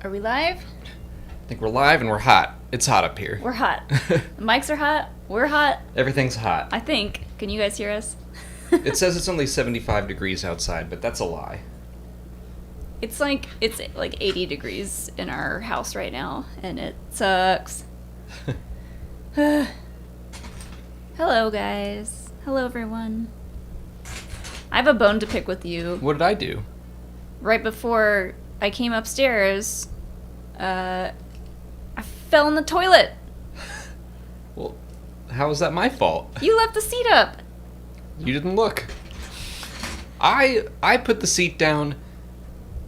Are we live? I think we're live and we're hot. It's hot up here. We're hot. The mics are hot. We're hot. Everything's hot. I think. Can you guys hear us? It says it's only 75 degrees outside, but that's a lie. It's like 80 degrees in our house right now, and it sucks. Hello, guys. Hello, everyone. I have a bone to pick with you. What did I do? Right before I came upstairs, I fell in the toilet. Well, how is that my fault? You left the seat up. You didn't look. I put the seat down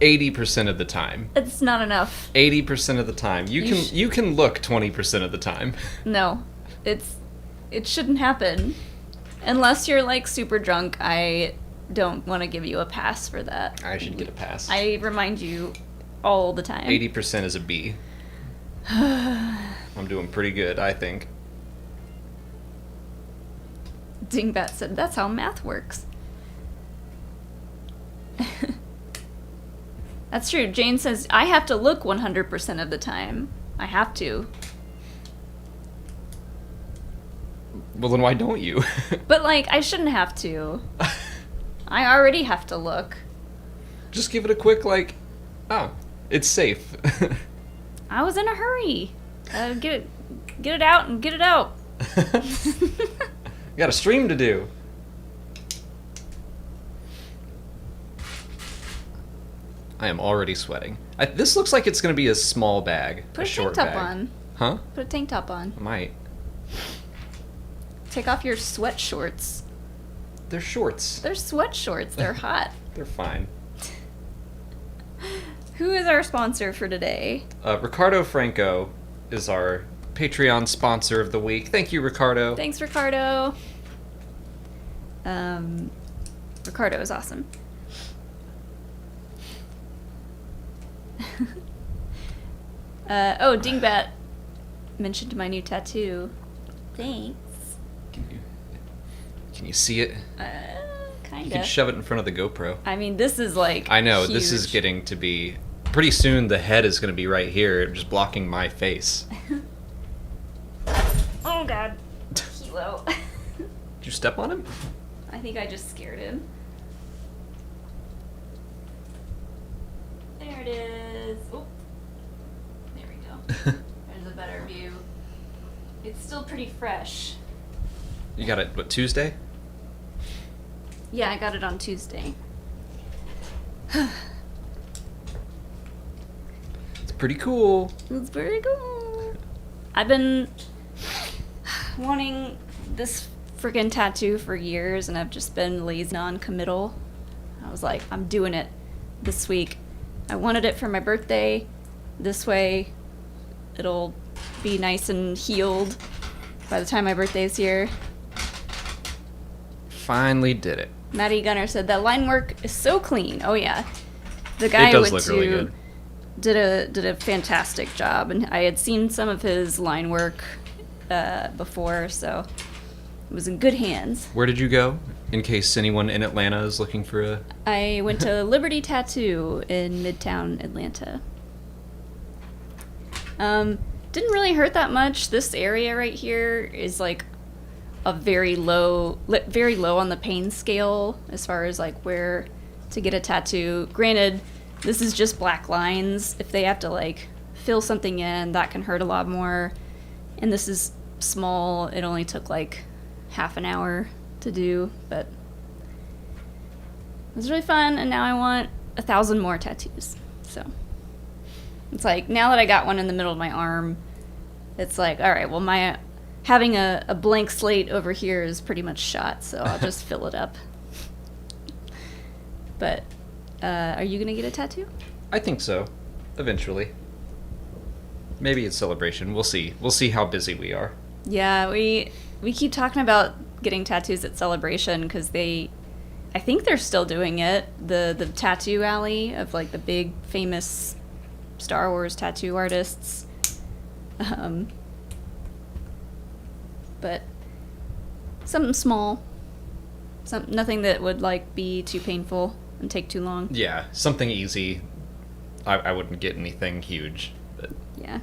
80% of the time. It's not enough. 80% of the time. You can look 20% of the time. No. It shouldn't happen. Unless you're like super drunk, I don't want to give you a pass for that. I should get a pass. I remind you all the time. 80% is a B. I'm doing pretty good, I think. Dingbat said, that's how math works. That's true. Jane says, I have to look 100% of the time. I have to. Well, then why don't you? But, like, I shouldn't have to. I already have to look. Just give it a quick, like, oh, it's safe. I was in a hurry. Get it out and get it out. Got a stream to do. I am already sweating. This looks like it's going to be a small bag. Put a short tank top bag. on. Huh? Put a tank top on. I might. Take off your sweat shorts. They're shorts. They're sweat shorts. They're hot. They're fine. Who is our sponsor for today? Ricardo Franco is our Patreon sponsor of the week. Thank you, Ricardo. Thanks, Ricardo. Ricardo is awesome. Dingbat mentioned my new tattoo. Thanks. Can you see it? Kinda. You can shove it in front of the GoPro. I mean, this is like I know, huge. This is getting to be... Pretty soon the head is going to be right here, just blocking my face. Oh, God. Kilo. Did you step on him? I think I just scared him. There it is. Oh, there we go. There's a better view. It's still pretty fresh. You got it, what, Tuesday? Yeah, I got it on Tuesday. It's pretty cool. It's very cool. I've been wanting this freaking tattoo for years, and I've just been lazy, non-committal. I was like, I'm doing it this week. I wanted it for my birthday. This way, it'll be nice and healed by the time my birthday's here. Finally did it. Maddie Gunner said that line work is so clean. Oh yeah, the guy It does I went look to really good. did a fantastic job, and I had seen some of his line work before, so it was in good hands. Where did you go? In case anyone in Atlanta is looking for a... I went to Liberty Tattoo in Midtown Atlanta. Didn't really hurt that much. This area right here is like a very low on the pain scale as far as like where to get a tattoo. Granted, this is just black lines. If they have to like fill something in, that can hurt a lot more. And this is small. It only took like half an hour to do, but it was really fun, and now I want 1,000 more tattoos. So it's like, now that I got one in the middle of my arm, it's like, all right, well, my having a blank slate over here is pretty much shot, so I'll just fill it up. But are you gonna get a tattoo? I think so. Eventually. Maybe it's Celebration. We'll see. We'll see how busy we are. Yeah, we keep talking about getting tattoos at Celebration because I think they're still doing it. The tattoo alley of like the big famous Star Wars tattoo artists. But something small. Nothing that would like be too painful and take too long. Yeah, something easy. I wouldn't get anything huge. But Yeah.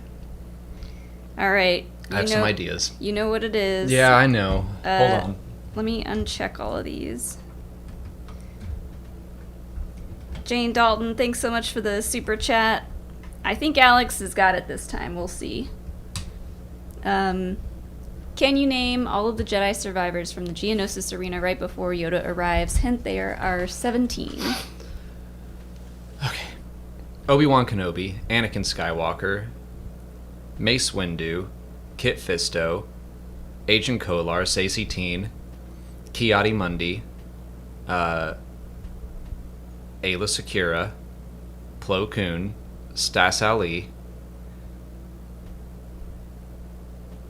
All right. I have some ideas. You know what it is. Yeah, I know. Hold on. Let me uncheck all of these. Jane Dalton, thanks so much for the super chat. I think Alex has got it this time. We'll see. Can you name all of the Jedi survivors from the Geonosis arena right before Yoda arrives? Hint, there are 17. Okay. Obi-Wan Kenobi, Anakin Skywalker, Mace Windu, Kit Fisto, Agent Kolar, Saesee Tiin, Ki-Adi Mundi, Ayla Secura, Plo Koon, Stas Ali.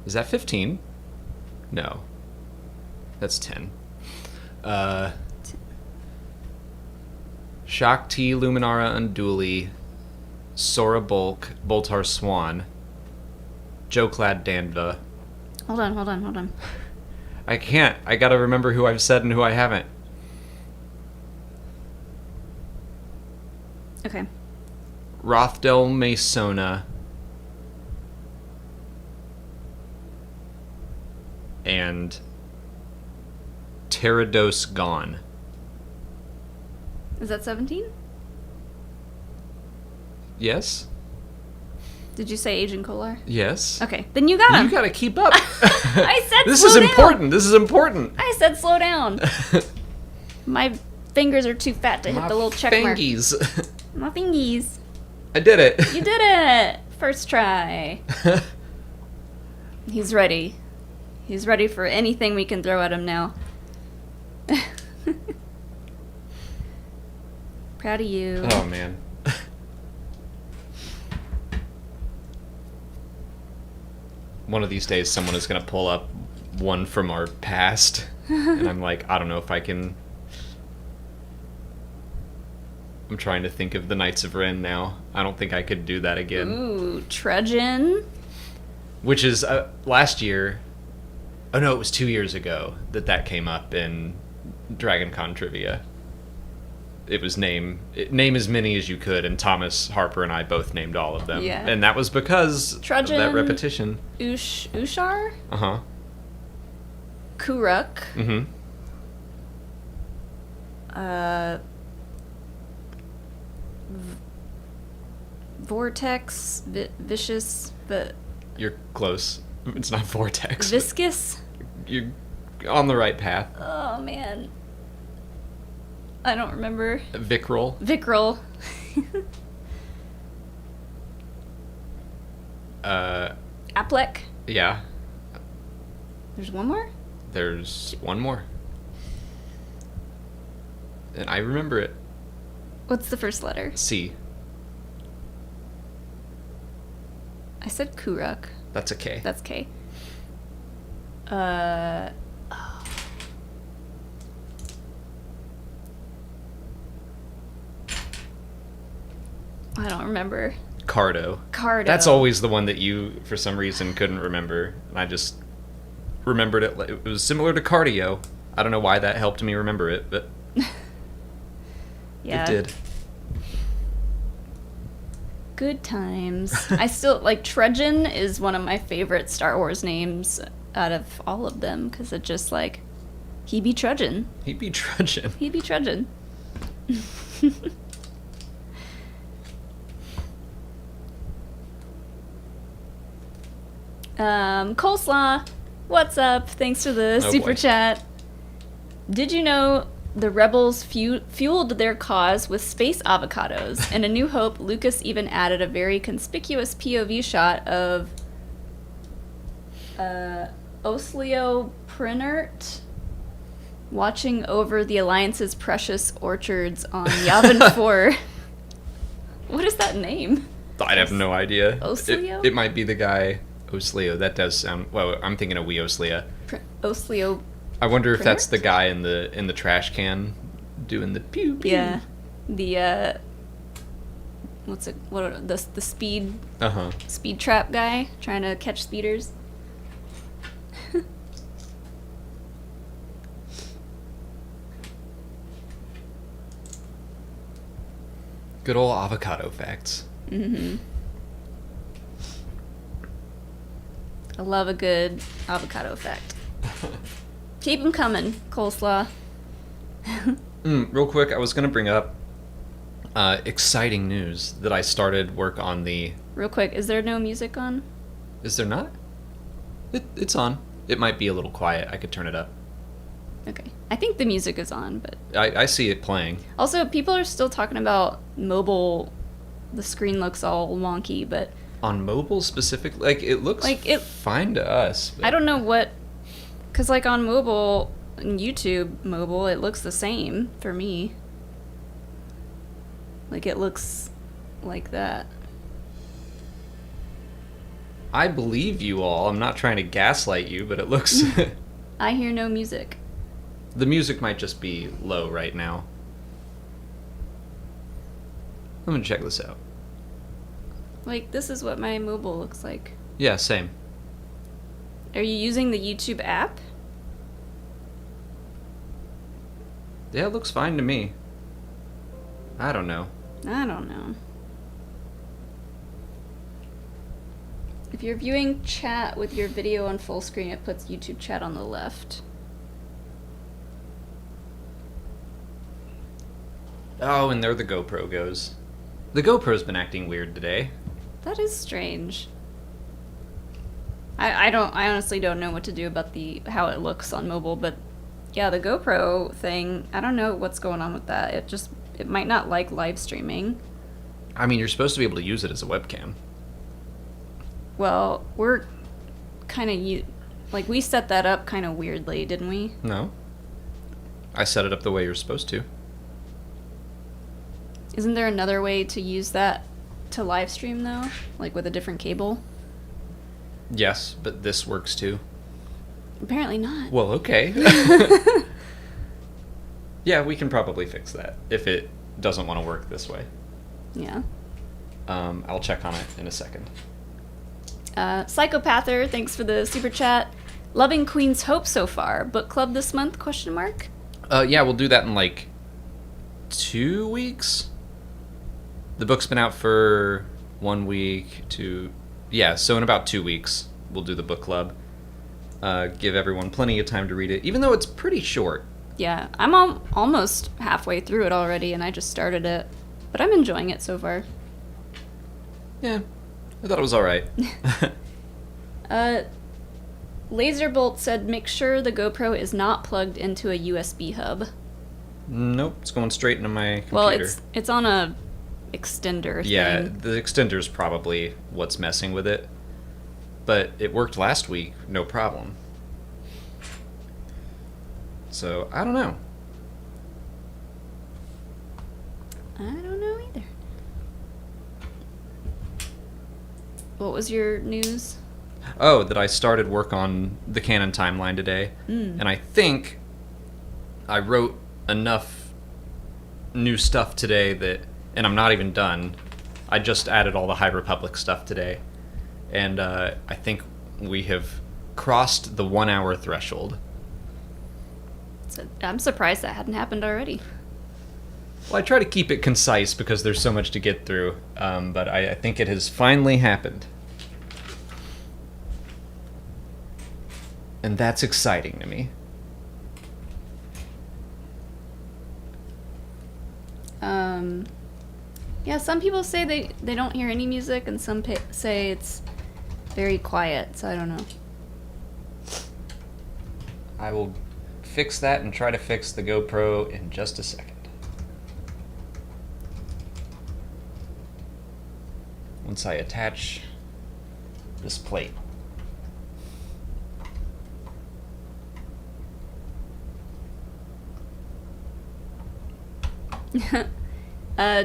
Is that 15? No. That's 10. Shakti Luminara Unduli, Sora Bulk, Boltar Swan, Joclad Danva. Hold on. I can't. I gotta remember who I've said and who I haven't. Okay. Rothdel Masona. And Pterados Gone. Is that 17? Yes? Did you say Agent Kolar? Yes. Okay, then you got him. You gotta keep up. I said This slow is down. important. This is important. I said slow down. My fingers are too fat to hit the little check mark. fingies. My fingies. I did it. You did it! First try. He's ready. He's ready for anything we can throw at him now. Proud of you. Oh, man. One of these days, someone is going to pull up one from our past. And I'm like, I don't know if I can... I'm trying to think of the Knights of Ren now. I don't think I could do that again. Ooh, Trudgeon. Which is last year... Oh no, it was 2 years ago that came up in Dragon Con Trivia. It was name as many as you could, and Thomas Harper and I both named all of them. Yeah. And that was because Trudgeon, of that repetition. Ushar? Uh-huh. Kuruk. Mm-hmm. Vortex, Vicious, You're close. It's not Vortex. Viscous? You're on the right path. Oh, man. I don't remember. Vicryl. Vicryl. Aplek. Yeah. There's one more? There's one more. And I remember it. What's the first letter? C. I said Kuruk. That's a K. That's K. I don't remember. Cardo. Cardo. That's always the one that you, for some reason, couldn't remember. And I just remembered it. It was similar to cardio. I don't know why that helped me remember it, but Yeah. it did. Good times. I still like Trudgeon is one of my favorite Star Wars names out of all of them because it just like he be trudging. He'd be trudging. He be trudging. Coleslaw, what's up? Thanks for the super boy. chat. Did you know the rebels fueled their cause with space avocados? In A New Hope, Lucas even added a very conspicuous POV shot of Osleo Prinert watching over the Alliance's precious orchards on Yavin 4. What is that name? I'd have no idea. Osleo? It might be the guy Osleo. That does sound... Well, I'm thinking of Wee Oslea. Osleo. I wonder if that's Prinert? the guy in the trash can doing the pew pew. Yeah. The what's it? What the speed Uh-huh. speed trap guy trying to catch speeders? Good old avocado facts. Mm-hmm. I love a good avocado fact. Keep them coming, coleslaw. Real quick, I was going to bring up exciting news that I started work on the... Real quick, is there no music on? Is there not? It's on. It might be a little quiet. I could turn it up. Okay. I think the music is on, but... I see it playing. Also, people are still talking about mobile. The screen looks all wonky, but... On mobile specifically? Like, it looks fine to us. But... I don't know what... Because, like, on mobile, on YouTube mobile, it looks the same for me. Like, it looks like that. I believe you all. I'm not trying to gaslight you, but it looks... I hear no music. The music might just be low right now. I'm gonna check this out. Like, this is what my mobile looks like. Yeah, same. Are you using the YouTube app? Yeah, it looks fine to me. I don't know. I don't know. If you're viewing chat with your video on full screen, it puts YouTube chat on the left. Oh, and there the GoPro goes. The GoPro's been acting weird today. That is strange. I honestly don't know what to do about how it looks on mobile, but yeah, the GoPro thing, I don't know what's going on with that. It might not like live streaming. I mean, you're supposed to be able to use it as a webcam. Well, we're kind of like, we set that up kind of weirdly, didn't we? No. I set it up the way you're supposed to. Isn't there another way to use that to live stream, though? Like with a different cable? Yes, but this works too. Apparently not. Well, okay. Yeah, we can probably fix that if it doesn't want to work this way. Yeah. I'll check on it in a second. Psychopather, thanks for the super chat. Loving Queen's Hope so far. Book club this month? ? Yeah, we'll do that in like 2 weeks. The book's been out for 1 week so in about 2 weeks we'll do the book club. Give everyone plenty of time to read it, even though it's pretty short. Yeah, I'm almost halfway through it already, and I just started it. But I'm enjoying it so far. Yeah, I thought it was alright. Laserbolt said, make sure the GoPro is not plugged into a USB hub. Nope, it's going straight into my computer. Well, it's on a extender thing. Yeah, the extender's probably what's messing with it. But it worked last week, no problem. So, I don't know. I don't know either. What was your news? Oh, that I started work on the Canon timeline today. And I think I wrote enough new stuff today that... And I'm not even done. I just added all the High Republic stuff today. And I think we have crossed the 1 hour threshold. So I'm surprised that hadn't happened already. Well, I try to keep it concise because there's so much to get through. But I think it has finally happened. And that's exciting to me. Yeah, some people say they don't hear any music, and some say it's very quiet, so I don't know. I will fix that and try to fix the GoPro in just a second. Once I attach this plate.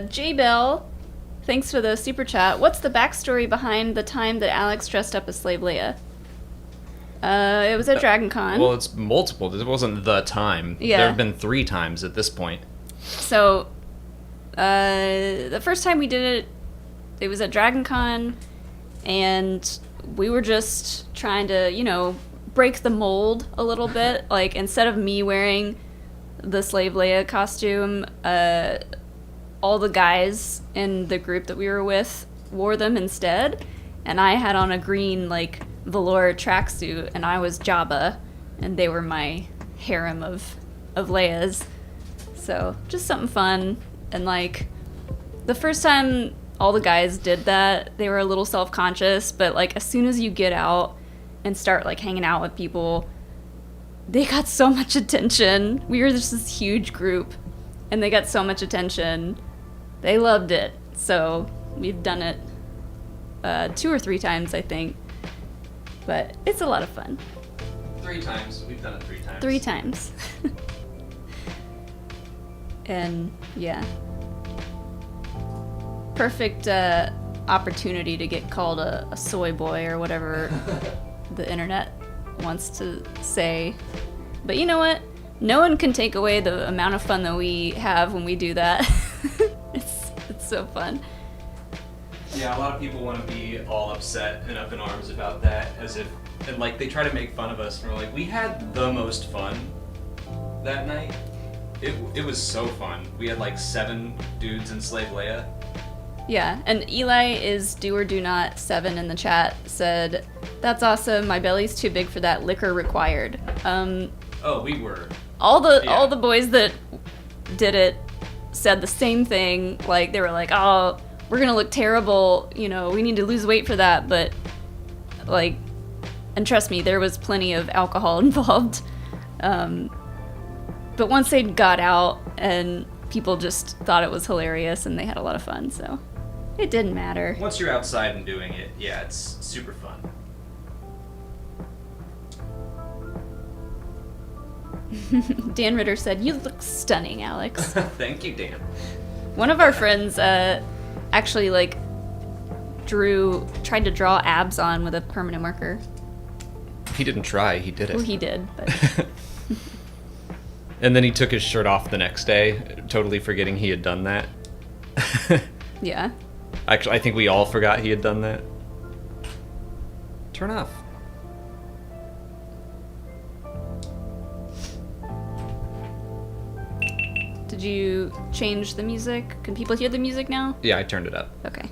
J-Bell, thanks for the super chat. What's the backstory behind the time that Alex dressed up as Slave Leia? It was at Dragon Con. Well, it's multiple. It wasn't the time. Yeah. There have been 3 times at this point. So, the first time we did it was at Dragon Con, and we were just trying to, break the mold a little bit. Like, instead of me wearing the Slave Leia costume, all the guys in the group that we were with wore them instead, and I had on a green, like, velour tracksuit, and I was Jabba, and they were my harem of Leia's. So, just something fun, and, like, the first time all the guys did that, they were a little self-conscious, but, like, as soon as you get out and start, like, hanging out with people, they got so much attention. We were just this huge group, and they got so much attention. They loved it. So we've done it 2 or 3 times, I think. But it's a lot of fun. 3 times. We've done it 3 times. 3 times. And, yeah. Perfect opportunity to get called a soy boy or whatever the internet wants to say. But you know what? No one can take away the amount of fun that we have when we do that. It's so fun. Yeah, a lot of people want to be all upset and up in arms about that, as if, and like they try to make fun of us, and we're like, we had the most fun that night. It was so fun. We had like 7 dudes in Slave Leia. Yeah, and Eli is do or do not 7 in the chat, said, "That's awesome, my belly's too big for that, liquor required." Oh, we were. All the boys that did it said the same thing. Like, they were like, "Oh, we're gonna look terrible, you know, we need to lose weight for that," but, like, and trust me, there was plenty of alcohol involved. But once they got out, and people just thought it was hilarious, and they had a lot of fun, so it didn't matter. Once you're outside and doing it, yeah, it's super fun. Dan Ritter said, "You look stunning, Alex." Thank you, Dan. One of our friends actually, like, tried to draw abs on with a permanent marker. He didn't try, he did it. Well, he did, but... And then he took his shirt off the next day, totally forgetting he had done that. Yeah. Actually, I think we all forgot he had done that. Turn off. Did you change the music? Can people hear the music now? Yeah, I turned it up. Okay.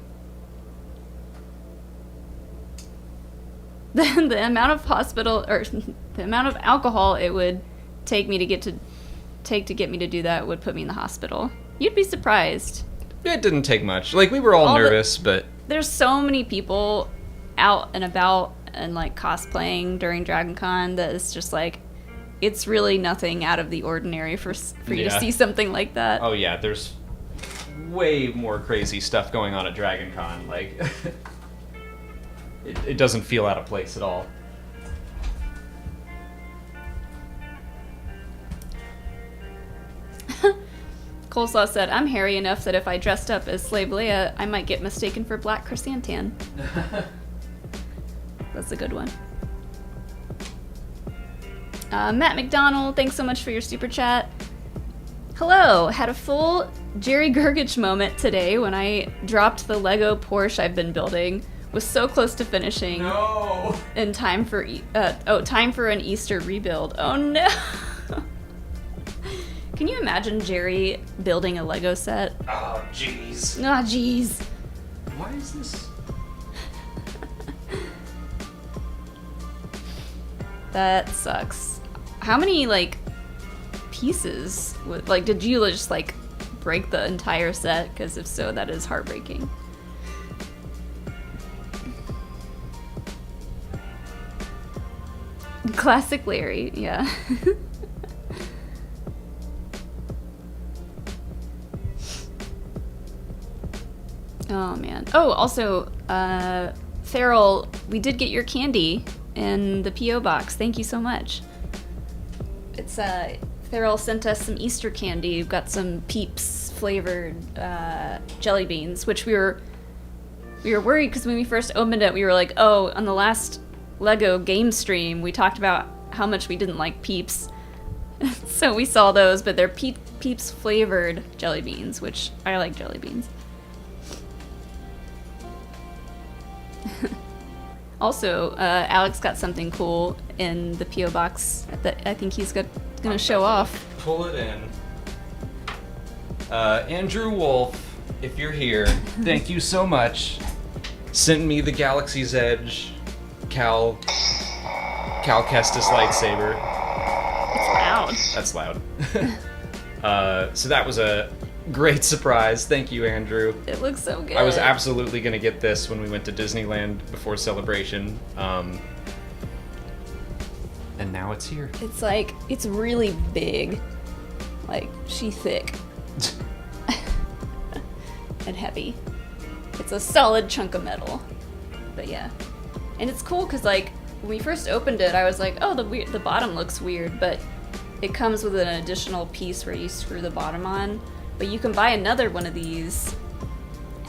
The amount of the amount of alcohol it would take me to get me to do that would put me in the hospital. You'd be surprised. It didn't take much. Like, we were all nervous, but... There's so many people out and about and, like, cosplaying during Dragon Con that it's just, like, it's really nothing out of the ordinary for you to see something like that. Oh, yeah, there's way more crazy stuff going on at Dragon Con. Like, it doesn't feel out of place at all. Coleslaw said, "I'm hairy enough that if I dressed up as Slave Leia, I might get mistaken for Black Chrysanthemum." That's a good one. Matt McDonald, thanks so much for your super chat. Hello, had a full Jerry Gergich moment today when I dropped the Lego Porsche I've been building. Was so close to finishing. No! In time for time for an Easter rebuild. Oh no! Can you imagine Jerry building a Lego set? Oh, jeez. Ah, jeez. Why is this? That sucks. How many, like, pieces? Like, did you just, like, break the entire set? Because if so, that is heartbreaking. Classic Larry, yeah. Oh, man. Oh, also, Farrell, we did get your candy in the P.O. box. Thank you so much. It's, Farrell sent us some Easter candy. We've got some Peeps flavored jelly beans, which we were worried because when we first opened it, we were like, oh, on the last Lego game stream, we talked about how much we didn't like Peeps. So we saw those, but they're Peeps flavored jelly beans, which I like jelly beans. Also, Alex got something cool in the P.O. box that I think he's gonna show off. Pull it in. Andrew Wolf if you're here, thank you so much. Send me the Galaxy's Edge Cal Kestis lightsaber. It's loud. That's loud. So that was a great surprise. Thank you, Andrew. It looks so good. I was absolutely going to get this when we went to Disneyland before Celebration. And now it's here. It's like, it's really big. Like, she's thick. And heavy. It's a solid chunk of metal. But yeah. And it's cool because, like, when we first opened it, I was like, oh, the bottom looks weird, but it comes with an additional piece where you screw the bottom on. But you can buy another one of these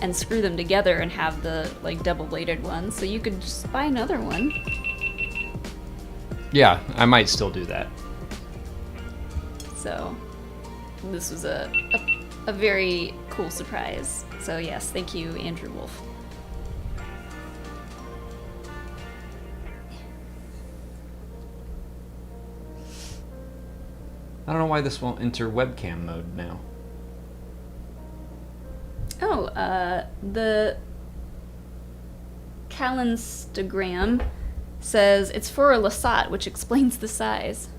and screw them together and have the, like, double-bladed one. So you could just buy another one. Yeah, I might still do that. So this was a very cool surprise. So yes, thank you, Andrew Wolf. I don't know why this won't enter webcam mode now. Oh, the Calenstagram says it's for a Lasat, which explains the size.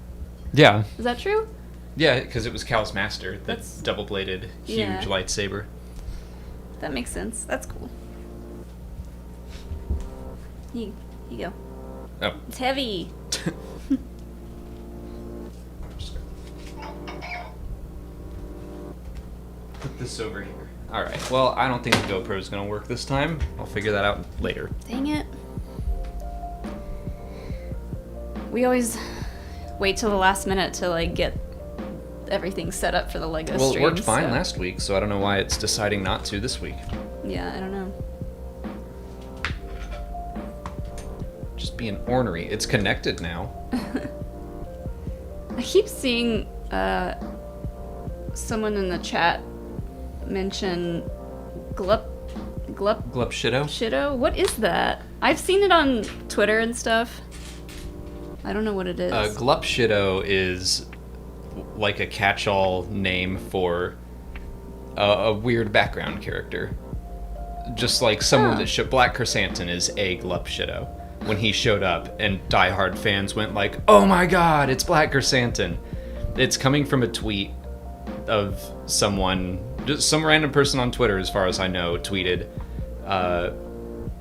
Yeah. Is that true? Yeah, because it was Cal's master, the That's- double-bladed, huge Yeah. lightsaber. That makes sense. That's cool. Here you go. Oh. It's heavy. Put this over here. Alright, well, I don't think the GoPro's gonna work this time. I'll figure that out later. Dang it. We always wait till the last minute to, like, get everything set up for the Lego Well, stream. it worked fine so- last week, so I don't know why it's deciding not to this week. Yeah, I don't know. Just being ornery. It's connected now. I keep seeing someone in the chat mention Glup Glup Shitto? Shitto. What is that? I've seen it on Twitter and stuff. I don't know what it is. Glup Shitto is like a catch-all name for a weird background character. Just like someone that should... Black Chrysanthemum is a Glup Shitto. When he showed up, and diehard fans went like, "Oh my god, it's Black Chrysanthemum." It's coming from a tweet of someone, just some random person on Twitter, as far as I know, tweeted,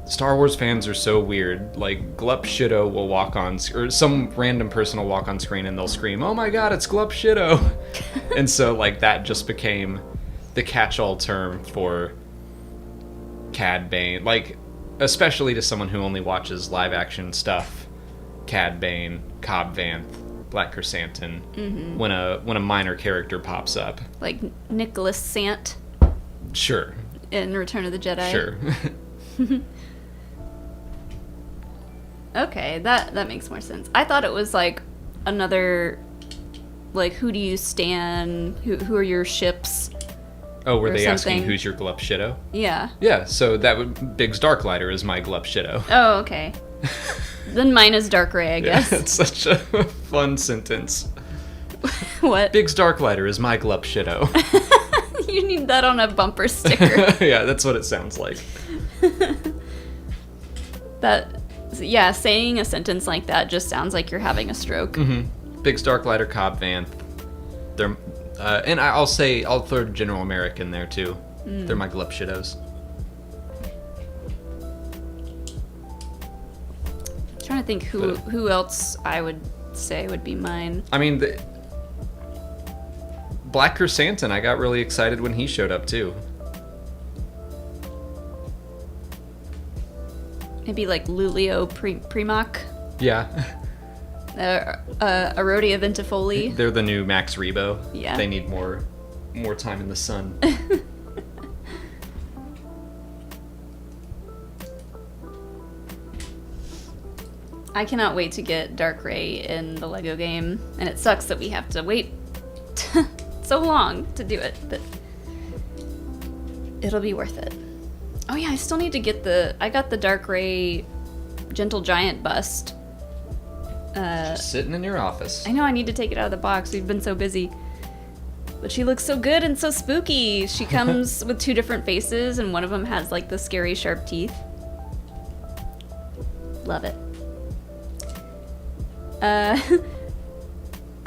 Star Wars fans are so weird. Like, Glup Shitto will walk on, or some random person will walk on screen and they'll scream, "Oh my god, it's Glup Shitto!" And so, like, that just became the catch-all term for Cad Bane. Like, especially to someone who only watches live-action stuff, Cad Bane, Cobb Vanth, Black Chrysanthemum, when a minor character pops up. Like Nicholas Sant Sure. in Return of the Jedi. Sure. Okay, that makes more sense. I thought it was like another, like, who do you stan? Who are your ships? Oh, were Or they asking something. who's your Glup Shitto? Yeah. Yeah, so that would... Biggs Darklighter is my Glup Shitto. Oh, okay. Then mine is Dark Ray, I Yeah, guess. it's such a fun sentence. What? Biggs Darklighter is my Glup Shitto. You need that on a bumper sticker. Yeah, that's what it sounds like. Yeah, saying a sentence like that just sounds like you're having a stroke. Mm-hmm. Biggs Darklighter, Cobb Vanth. They're... and I'll throw General Merrick in there too. They're my Glup Shittos. Trying to think who else I would say would be mine. I mean, Black Chrysanthemum, I got really excited when he showed up too. Maybe like Lulio Primoc, Yeah. Arodia Ventifoli. They're the new Max Rebo. Yeah. They need more time in the sun. I cannot wait to get Dark Ray in the Lego game, and it sucks that we have to wait so long to do it, but it'll be worth it. Oh yeah, I still need to get I got the Dark Ray Gentle Giant bust. Just sitting in your office. I know I need to take it out of the box. We've been so busy But she looks so good and so spooky. She comes with 2 different faces, and one of them has like the scary sharp teeth. Love it. I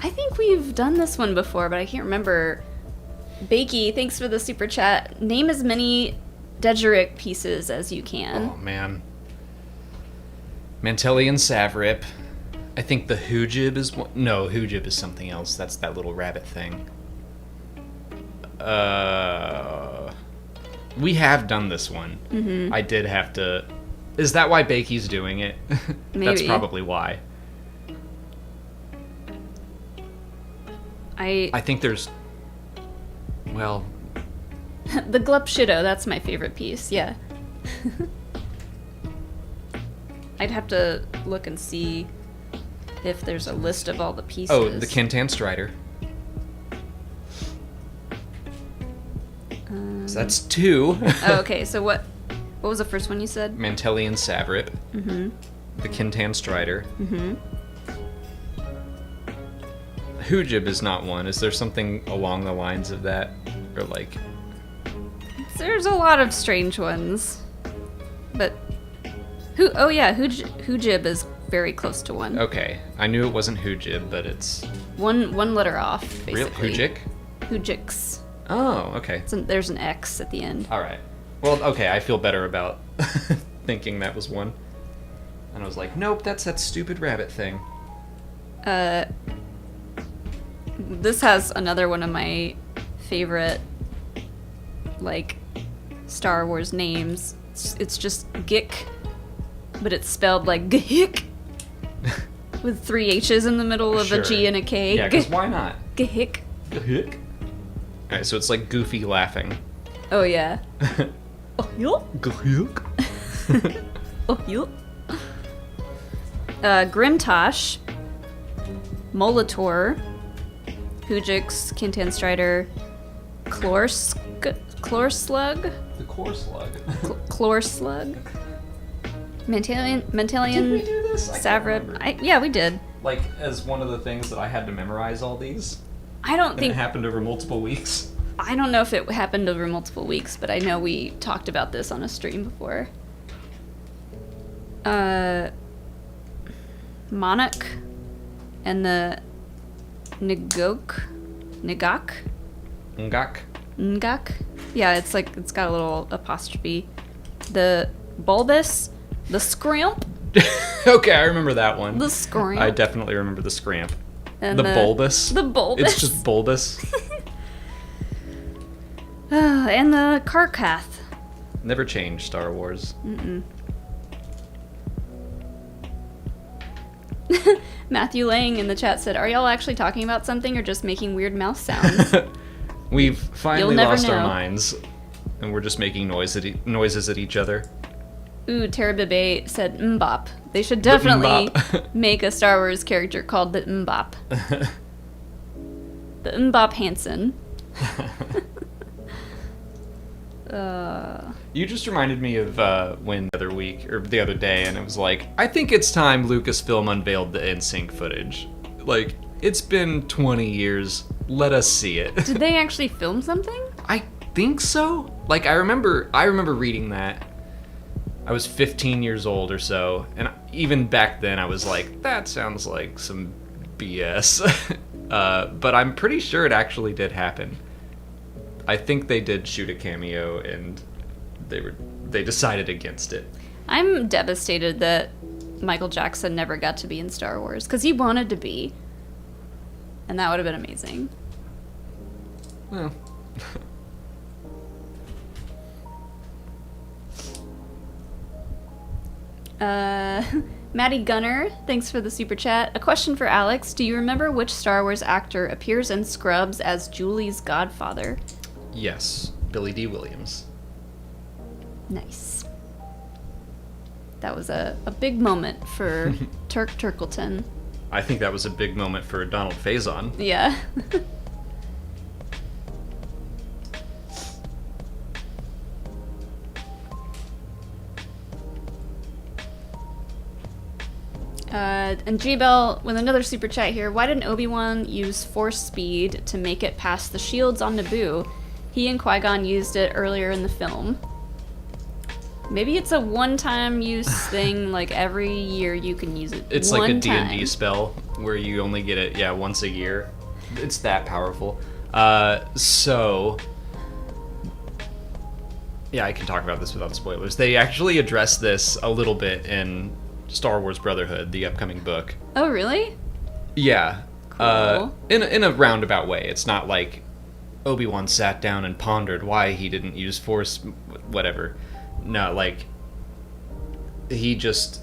think we've done this one before, but I can't remember. Bakey, thanks for the super chat. Name as many Dedgeric pieces as you can. Oh, man. Mantelian Savrip. I think the Hoojib is one. No, Hoojib is something else. That's that little rabbit thing. We have done this one. Mm-hmm. I did have to... Is that why Bakey's doing it? Maybe. That's probably why. I think there's... Well... The Glup Shitto, that's my favorite piece, yeah. I'd have to look and see if there's a list of all the pieces. Oh, the Kintan Strider. So that's 2. Oh, okay, so what was the first one you said? Mantelian Savrip. Mm-hmm. The Kintan Strider. Mm-hmm. Hoojib is not one. Is there something along the lines of that? Or like... There's a lot of strange ones. But... Hoojib is very close to 1. Okay. I knew it wasn't Hoojib, but it's... One letter off, basically. Real? Hoojik? Hoojix. Oh, okay. There's an X at the end. Alright. Well, okay, I feel better about thinking that was 1. And I was like, nope, that's that stupid rabbit thing. This has another one of my favorite, like, Star Wars names. It's just Gik, but it's spelled like Gahik, with 3 H's in the middle of a G and a K. Yeah, because why not? Gahik. Gahik. Alright, so it's like Goofy laughing. Oh, yeah. Oh, yo. Gahik. Oh, yo. Grimtosh, Molitor, Hoojix, Kintan Strider, Chlorslug? The Core Slug. Chlorslug. Mantelian Did we do this? Savrip. Yeah, we did. Like, as one of the things that I had to memorize all these? I don't think... it happened over multiple weeks? I don't know if it happened over multiple weeks, but I know we talked about this on a stream before. Monarch and the Ngak? Ngak? Yeah, it's like, it's got a little apostrophe. The Bulbous, the Scrimp. Okay, I remember that one. The Scrimp. I definitely remember the Scramp. And the Bulbous. The Bulbous. It's just Bulbous. And the Karkath. Never changed Star Wars. Mm-mm. Matthew Lang in the chat said, "Are y'all actually talking about something or just making weird mouse sounds?" We've finally lost our know. minds, and we're just making noises at each other. Ooh, Terabibe said Mbop. They should definitely make a Star Wars character called the Mbop. The Mbop Hansen. You just reminded me of when the other day, and it was like, I think it's time Lucasfilm unveiled the NSYNC footage. Like, it's been 20 years. Let us see it. Did they actually film something? I think so. Like, I remember reading that. I was 15 years old or so, and even back then I was like, that sounds like some BS. But I'm pretty sure it actually did happen. I think they did shoot a cameo, and they decided against it. I'm devastated that Michael Jackson never got to be in Star Wars, because he wanted to be. And that would have been amazing. Well... Maddie Gunner, thanks for the super chat. A question for Alex. Do you remember which Star Wars actor appears in Scrubs as Julie's godfather? Yes, Billy D. Williams. Nice. That was a big moment for Turk Turkleton. I think that was a big moment for Donald Faison. Yeah. And G-Bell with another super chat here. Why didn't Obi-Wan use force speed to make it past the shields on Naboo? He and Qui-Gon used it earlier in the film. Maybe it's a one-time use thing, like every year you can use it. It's like a D&D spell where you only get it, once a year. It's that powerful. So... Yeah, I can talk about this without spoilers. They actually address this a little bit in Star Wars Brotherhood, the upcoming book. Oh, really? Yeah. Cool. In a roundabout way. It's not like Obi-Wan sat down and pondered why he didn't use Force, whatever. No, like, he just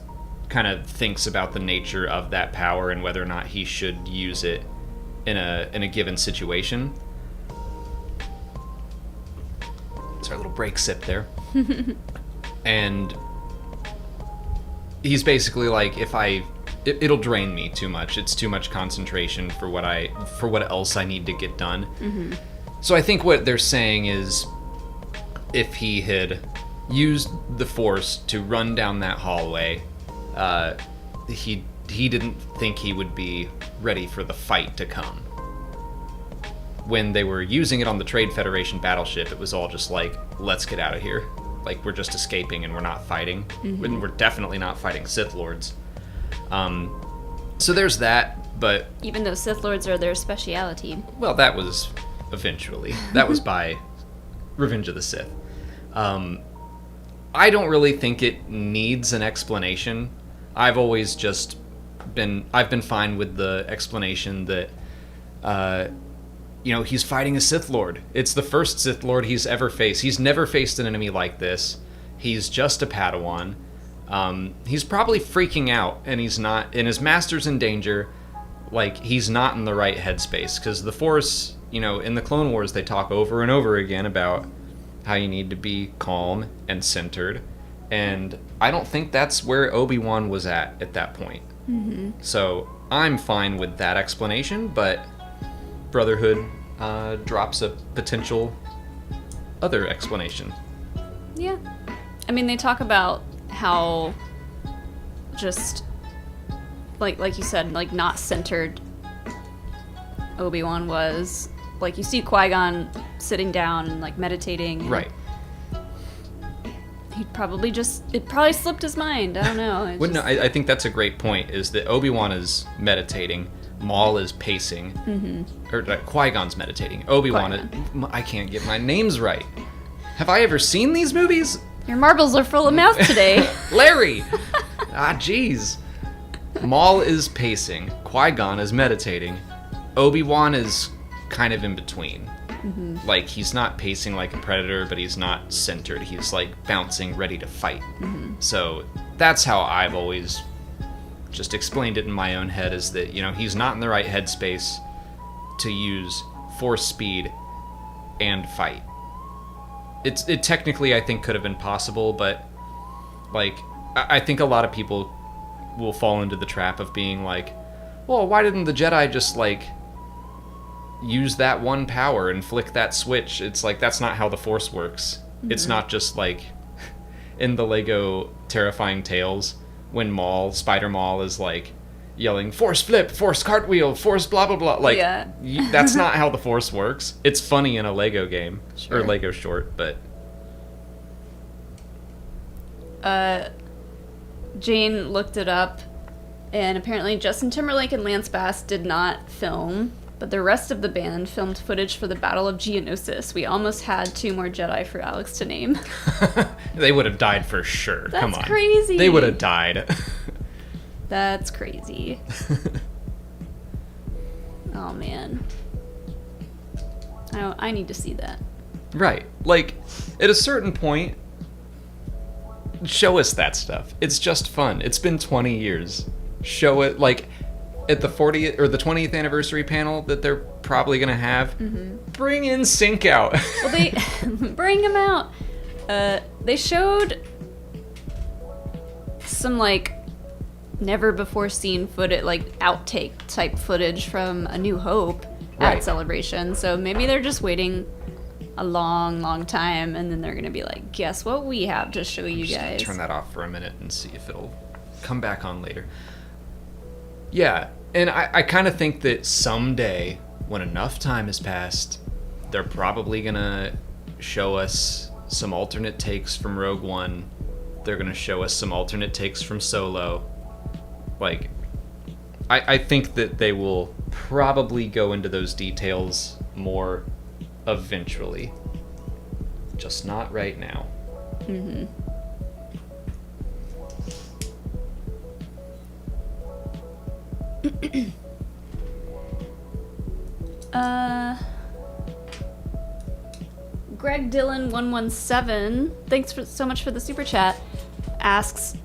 kind of thinks about the nature of that power and whether or not he should use it in a given situation. Sorry, a little break sip there. And he's basically like, it'll drain me too much. It's too much concentration for what else I need to get done. Mm-hmm. So I think what they're saying is, if he had used the Force to run down that hallway, he didn't think he would be ready for the fight to come. When they were using it on the Trade Federation battleship, it was all just like, let's get out of here. Like, we're just escaping and we're not fighting. Mm-hmm. We're definitely not fighting Sith Lords. So there's that, but... Even though Sith Lords are their speciality. Well, that was eventually. That was by Revenge of the Sith. I don't really think it needs an explanation. I've always just been fine with the explanation that, he's fighting a Sith Lord. It's the first Sith Lord he's ever faced. He's never faced an enemy like this. He's just a Padawan. He's probably freaking out, and he's not, and his master's in danger. Like, he's not in the right headspace, because the Force, in the Clone Wars, they talk over and over again about how you need to be calm and centered, and I don't think that's where Obi-Wan was at that point. Mm-hmm. So I'm fine with that explanation, but Brotherhood drops a potential other explanation. Yeah. I mean, they talk about how just, like you said, like, not centered Obi-Wan was. Like, you see Qui-Gon sitting down and, like, meditating. Right. It probably slipped his mind. I don't know. No, I think that's a great point, is that Obi-Wan is meditating, Maul is pacing, mm-hmm. or Qui-Gon's meditating. Obi-Wan, I can't get my names right. Have I ever seen these movies? Your marbles are full of mouth today. Larry! Jeez. Maul is pacing, Qui-Gon is meditating, Obi-Wan is kind of in between. Mm-hmm. Like, he's not pacing like a predator, but he's not centered. He's, like, bouncing, ready to fight. Mm-hmm. So that's how I've always just explained it in my own head, is that, he's not in the right headspace to use Force speed and fight. It technically, I think, could have been possible, but, like, I think a lot of people will fall into the trap of being like, well, why didn't the Jedi just, like, use that one power and flick that switch? It's like, that's not how the Force works. Mm-hmm. It's not just like in the Lego Terrifying Tales when Spider Maul is like yelling, Force flip, Force cartwheel, Force blah blah blah. Like, yeah. That's not how the Force works. It's funny in a Lego game, sure. Or Lego short, but Jane looked it up, and apparently Justin Timberlake and Lance Bass did not film, but the rest of the band filmed footage for the Battle of Geonosis. We almost had 2 more Jedi for Alex to name. They would have died for sure. That's Come on. Crazy. They would have died. That's crazy. Oh, man. I need to see that. Right. Like, at a certain point, show us that stuff. It's just fun. It's been 20 years. Show it, like, at the 40th or the 20th anniversary panel that they're probably going to have, mm-hmm. Bring in Sync out. Well, they bring them out. They showed some, like, never before seen footage, like, outtake type footage from A New Hope at Celebration. So maybe they're just waiting a long time, and then they're gonna be like, guess what we have to show you guys. Turn that off for a minute and see if it'll come back on later. Yeah, and I kind of think that someday, when enough time has passed, they're probably gonna show us some alternate takes from Rogue One. They're gonna show us some alternate takes from Solo. Like, I think that they will probably go into those details more eventually. Just not right now. Mm-hmm. Greg Dillon 117, thanks so much for the super chat, asks,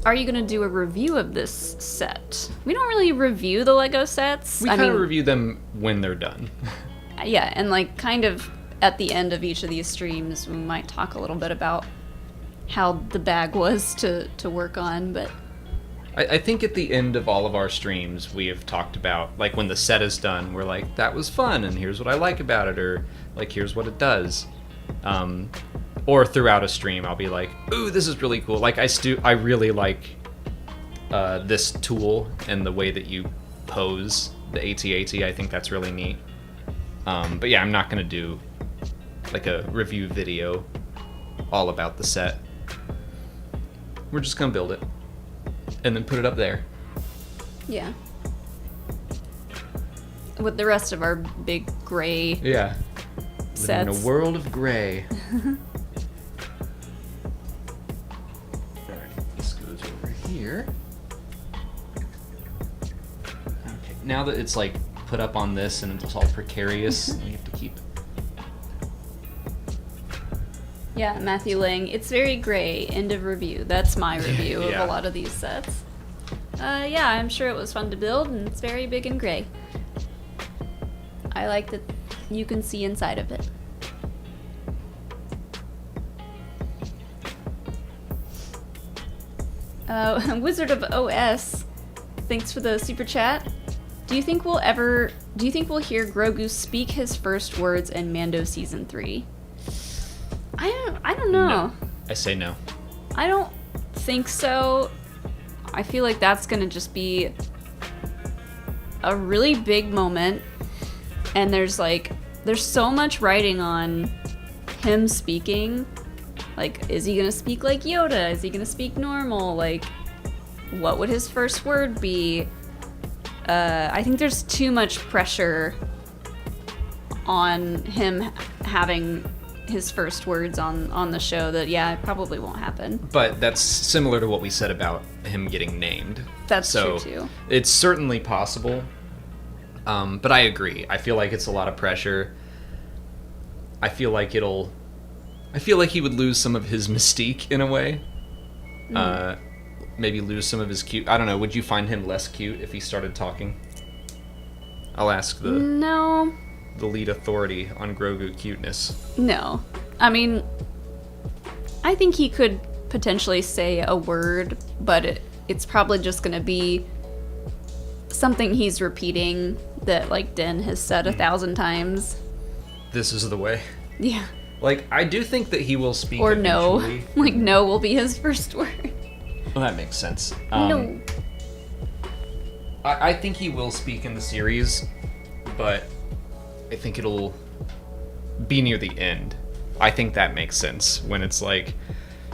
are you going to do a review of this set? We don't really review the Lego sets. We kind of review them when they're done. Yeah, and like kind of at the end of each of these streams, we might talk a little bit about how the bag was to work on, but... I think at the end of all of our streams, we have talked about, like, when the set is done, we're like, that was fun, and here's what I like about it, or, like, here's what it does. Or throughout a stream, I'll be like, ooh, this is really cool. Like, I really like this tool and the way that you pose the AT-AT. I think that's really neat. But yeah, I'm not going to do, like, a review video all about the set. We're just going to build it. And then put it up there. Yeah. With the rest of our big gray sets. Living in a world of gray. Alright, this goes over here. Okay, now that it's like put up on this and it's all precarious, we have to keep it. Yeah, Matthew Lang, it's very gray, end of review. That's my review of a lot of these sets. Yeah, I'm sure it was fun to build, and it's very big and gray. I like that you can see inside of it. Wizard of OS, thanks for the super chat. Do you think we'll hear Grogu speak his first words in Mando Season 3? I don't know. No. I say no. I don't think so. I feel like that's gonna just be a really big moment, and there's so much writing on him speaking. Like, is he gonna speak like Yoda? Is he gonna speak normal? Like, what would his first word be? I think there's too much pressure on him having his first words on the show that, yeah, it probably won't happen. But that's similar to what we said about him getting named. That's true, too. It's certainly possible. But I agree. I feel like it's a lot of pressure. I feel like he would lose some of his mystique in a way. Maybe lose some of his cute. I don't know. Would you find him less cute if he started talking? I'll ask the lead authority on Grogu cuteness. No. I mean, I think he could potentially say a word, but it's probably just going to be something he's repeating that, like, Den has said 1,000 times. This is the way. Yeah. Like, I do think that he will speak or eventually. No. Like, no will be his first word. Well, that makes sense. No. I think he will speak in the series, but I think it'll be near the end. I think that makes sense when it's like,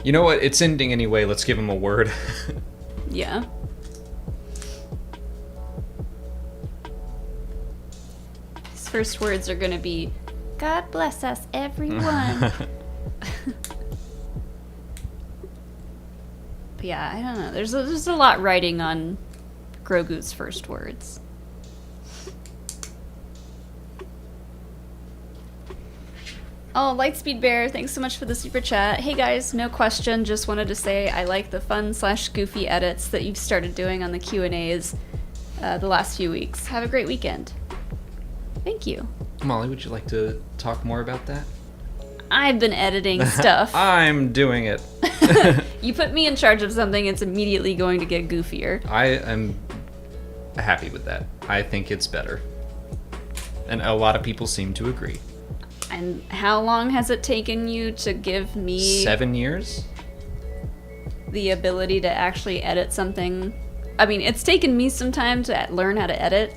you know what, it's ending anyway, let's give him a word. Yeah. His first words are gonna be, God bless us, everyone. But yeah, I don't know. There's a lot writing on Grogu's first words. Oh, Lightspeed Bear, thanks so much for the super chat. Hey guys, no question, just wanted to say I like the fun/goofy edits that you've started doing on the Q&As the last few weeks. Have a great weekend. Thank you. Molly, would you like to talk more about that? I've been editing stuff. I'm doing it. You put me in charge of something, it's immediately going to get goofier. I am happy with that. I think it's better. And a lot of people seem to agree. And how long has it taken you to give me 7 years? the ability to actually edit something I mean, it's taken me some time to learn how to edit,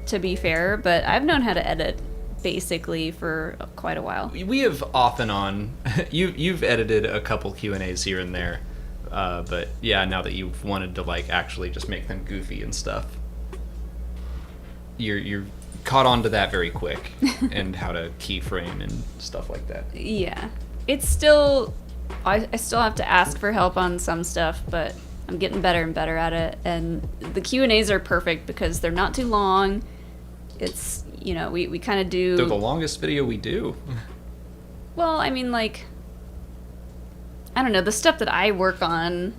to be fair, but I've known how to edit basically for quite a while. We have off and on. You've edited a couple Q&As here and there, but yeah, now that you've wanted to like actually just make them goofy and stuff, you're caught on to that very quick and how to keyframe and stuff like that. Yeah, it's still I still have to ask for help on some stuff, but I'm getting better and better at it. And the Q&As are perfect because they're not too long. It's, you know, we kind of do... They're the longest video we do. Well, I mean, like, I don't know, the stuff that I work on,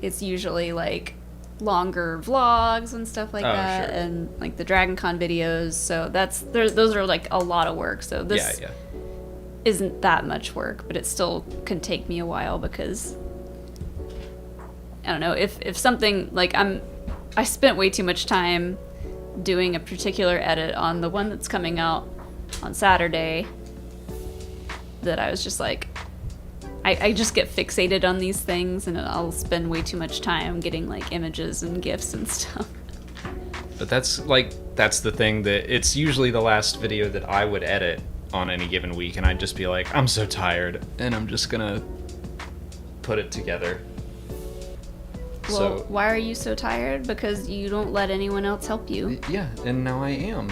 it's usually, like, longer vlogs and stuff like that, sure. and, like, the Dragon Con videos, so those are, like, a lot of work, so this isn't that much work, but it still can take me a while because, I don't know, if something, like, I spent way too much time doing a particular edit on the one that's coming out on Saturday that I was just like, I just get fixated on these things and I'll spend way too much time getting like images and GIFs and stuff. But that's the thing, that it's usually the last video that I would edit on any given week, and I'd just be like, I'm so tired and I'm just gonna put it together. Well, why are you so tired? Because you don't let anyone else help you. Yeah, and now I am.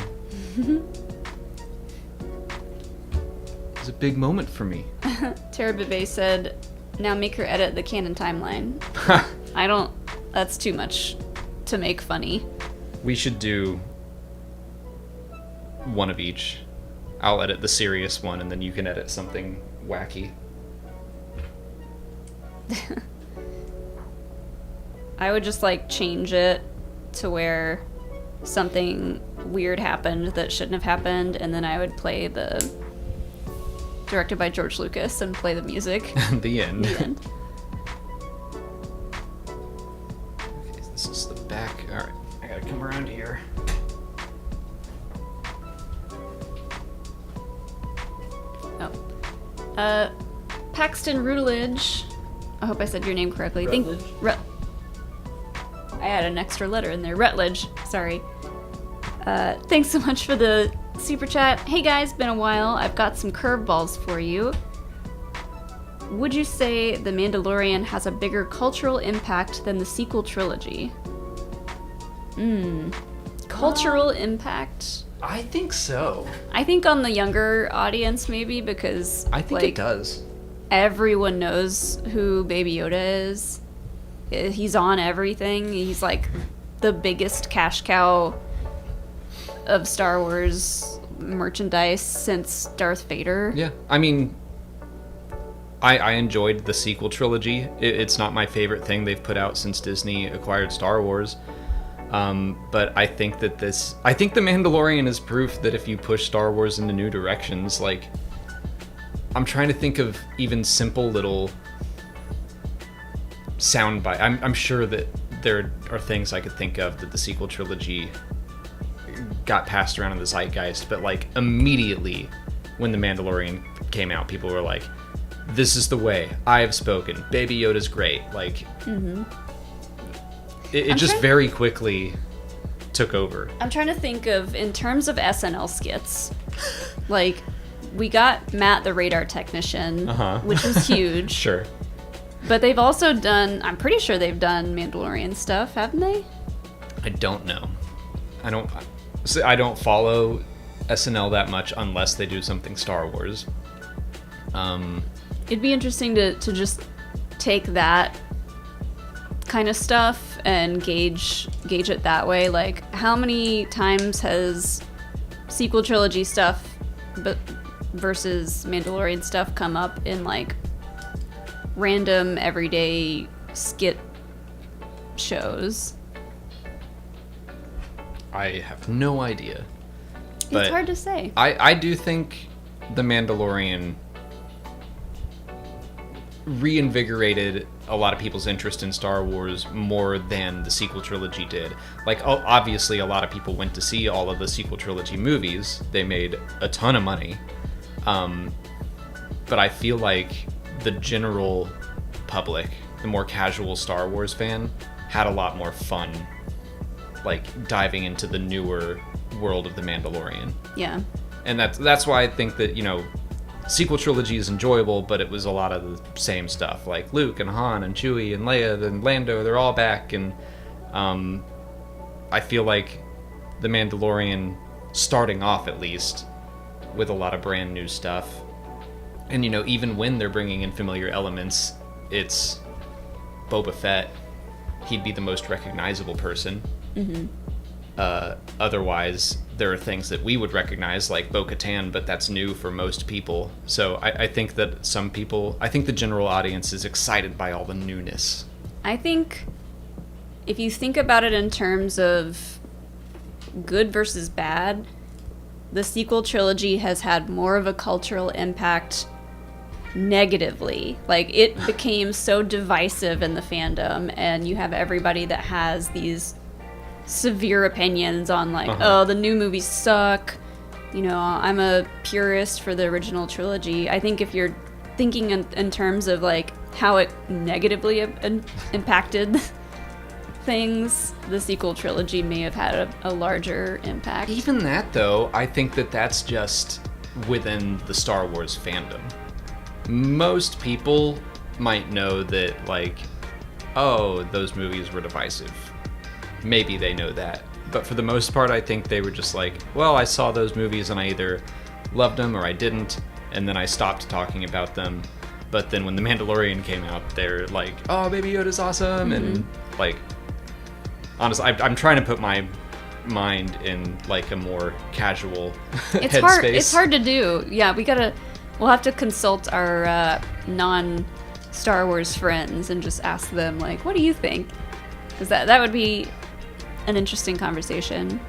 It's a big moment for me. Terabebe said, now make her edit the Canon timeline. That's too much to make funny. We should do one of each. I'll edit the serious one, and then you can edit something wacky. I would just like change it to where something weird happened that shouldn't have happened, and then I would play the directed by George Lucas and play the music. The end. The end. Okay, this is the back. Alright, I gotta come around here. Paxton Rutledge. I hope I said your name correctly. Rutledge? I had an extra letter in there. Rutledge, sorry. Thanks so much for the super chat. Hey guys, been a while. I've got some curveballs for you. Would you say The Mandalorian has a bigger cultural impact than the sequel trilogy? Cultural impact? I think so. I think on the younger audience maybe, because I think like, it does. Everyone knows who Baby Yoda is. He's on everything. He's like the biggest cash cow of Star Wars merchandise since Darth Vader. Yeah, I mean, I enjoyed the sequel trilogy. It's not my favorite thing they've put out since Disney acquired Star Wars. But I think that The Mandalorian is proof that if you push Star Wars into new directions, like, I'm trying to think of even simple little soundbite. I'm sure that there are things I could think of that the sequel trilogy got passed around in the zeitgeist, but like immediately when The Mandalorian came out, people were like, this is the way, I have spoken, Baby Yoda's great. Like, it just very quickly took over. I'm trying to think of, in terms of SNL skits, like, we got Matt the radar technician, which was huge. Sure. But they've also done, I'm pretty sure they've done Mandalorian stuff, haven't they? I don't know. I don't follow SNL that much unless they do something Star Wars. It'd be interesting to just take that kind of stuff and gauge it that way. Like, how many times has sequel trilogy stuff versus Mandalorian stuff come up in like random everyday skit shows? I have no idea. But it's hard to say. I do think The Mandalorian reinvigorated a lot of people's interest in Star Wars more than the sequel trilogy did. Like, obviously a lot of people went to see all of the sequel trilogy movies. They made a ton of money. But I feel like the general public, the more casual Star Wars fan had a lot more fun, like diving into the newer world of the Mandalorian. Yeah. And that's why I think that, you know, sequel trilogy is enjoyable, but it was a lot of the same stuff, like Luke and Han and Chewie and Leia and Lando, they're all back, and I feel like the Mandalorian, starting off at least, with a lot of brand new stuff, and, you know, even when they're bringing in familiar elements, it's Boba Fett, he'd be the most recognizable person. Mm-hmm. Otherwise, there are things that we would recognize, like Bo-Katan, but that's new for most people. So I think that I think the general audience is excited by all the newness. I think if you think about it in terms of good versus bad, the sequel trilogy has had more of a cultural impact negatively. Like, it became so divisive in the fandom, and you have everybody that has these severe opinions on, like, oh, the new movies suck. You know, I'm a purist for the original trilogy. I think if you're thinking in terms of, like, how it negatively impacted things, the sequel trilogy may have had a larger impact. Even that, though, I think that that's just within the Star Wars fandom. Most people might know that, like, oh, those movies were divisive. Maybe they know that. But for the most part, I think they were just like, well, I saw those movies and I either loved them or I didn't, and then I stopped talking about them. But then when The Mandalorian came out, they're like, oh, Baby Yoda's awesome. Mm-hmm. And, like, honestly, I'm trying to put my mind in, like, a more casual headspace. It's hard to do. Yeah, we'll have to consult our non-Star Wars friends and just ask them, like, what do you think? Because that would be an interesting conversation.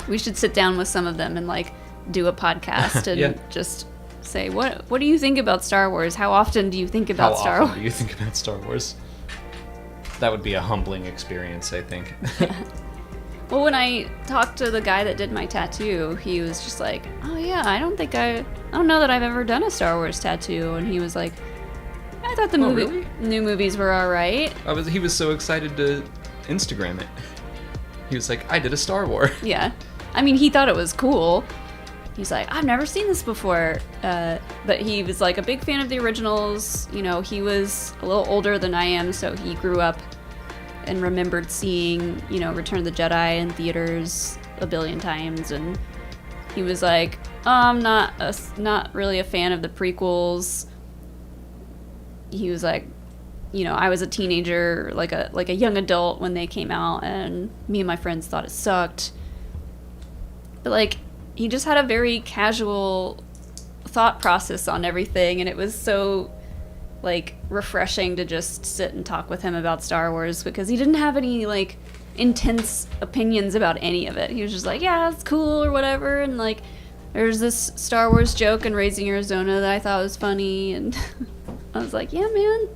We should sit down with some of them and, like, do a podcast and just say, what do you think about Star Wars? How often do you think about Star Wars? How often do you think about Star Wars? That would be a humbling experience, I think. Yeah. Well, when I talked to the guy that did my tattoo, he was just like, oh yeah, I don't know that I've ever done a Star Wars tattoo. And he was like, I thought the new movies were all right. He was so excited to Instagram it. He was like, I did a Star Wars. Yeah. I mean, he thought it was cool. He's like, I've never seen this before. But he was, like, a big fan of the originals. You know, he was a little older than I am, so he grew up and remembered seeing, you know, Return of the Jedi in theaters a billion times. And he was like, I'm not really a fan of the prequels. He was like, you know, I was a teenager, like a young adult when they came out, and me and my friends thought it sucked. But, like, he just had a very casual thought process on everything, and it was so, like, refreshing to just sit and talk with him about Star Wars, because he didn't have any, like, intense opinions about any of it. He was just like, yeah, it's cool or whatever, and, like, there's this Star Wars joke in Raising Arizona that I thought was funny, and I was like, yeah, man.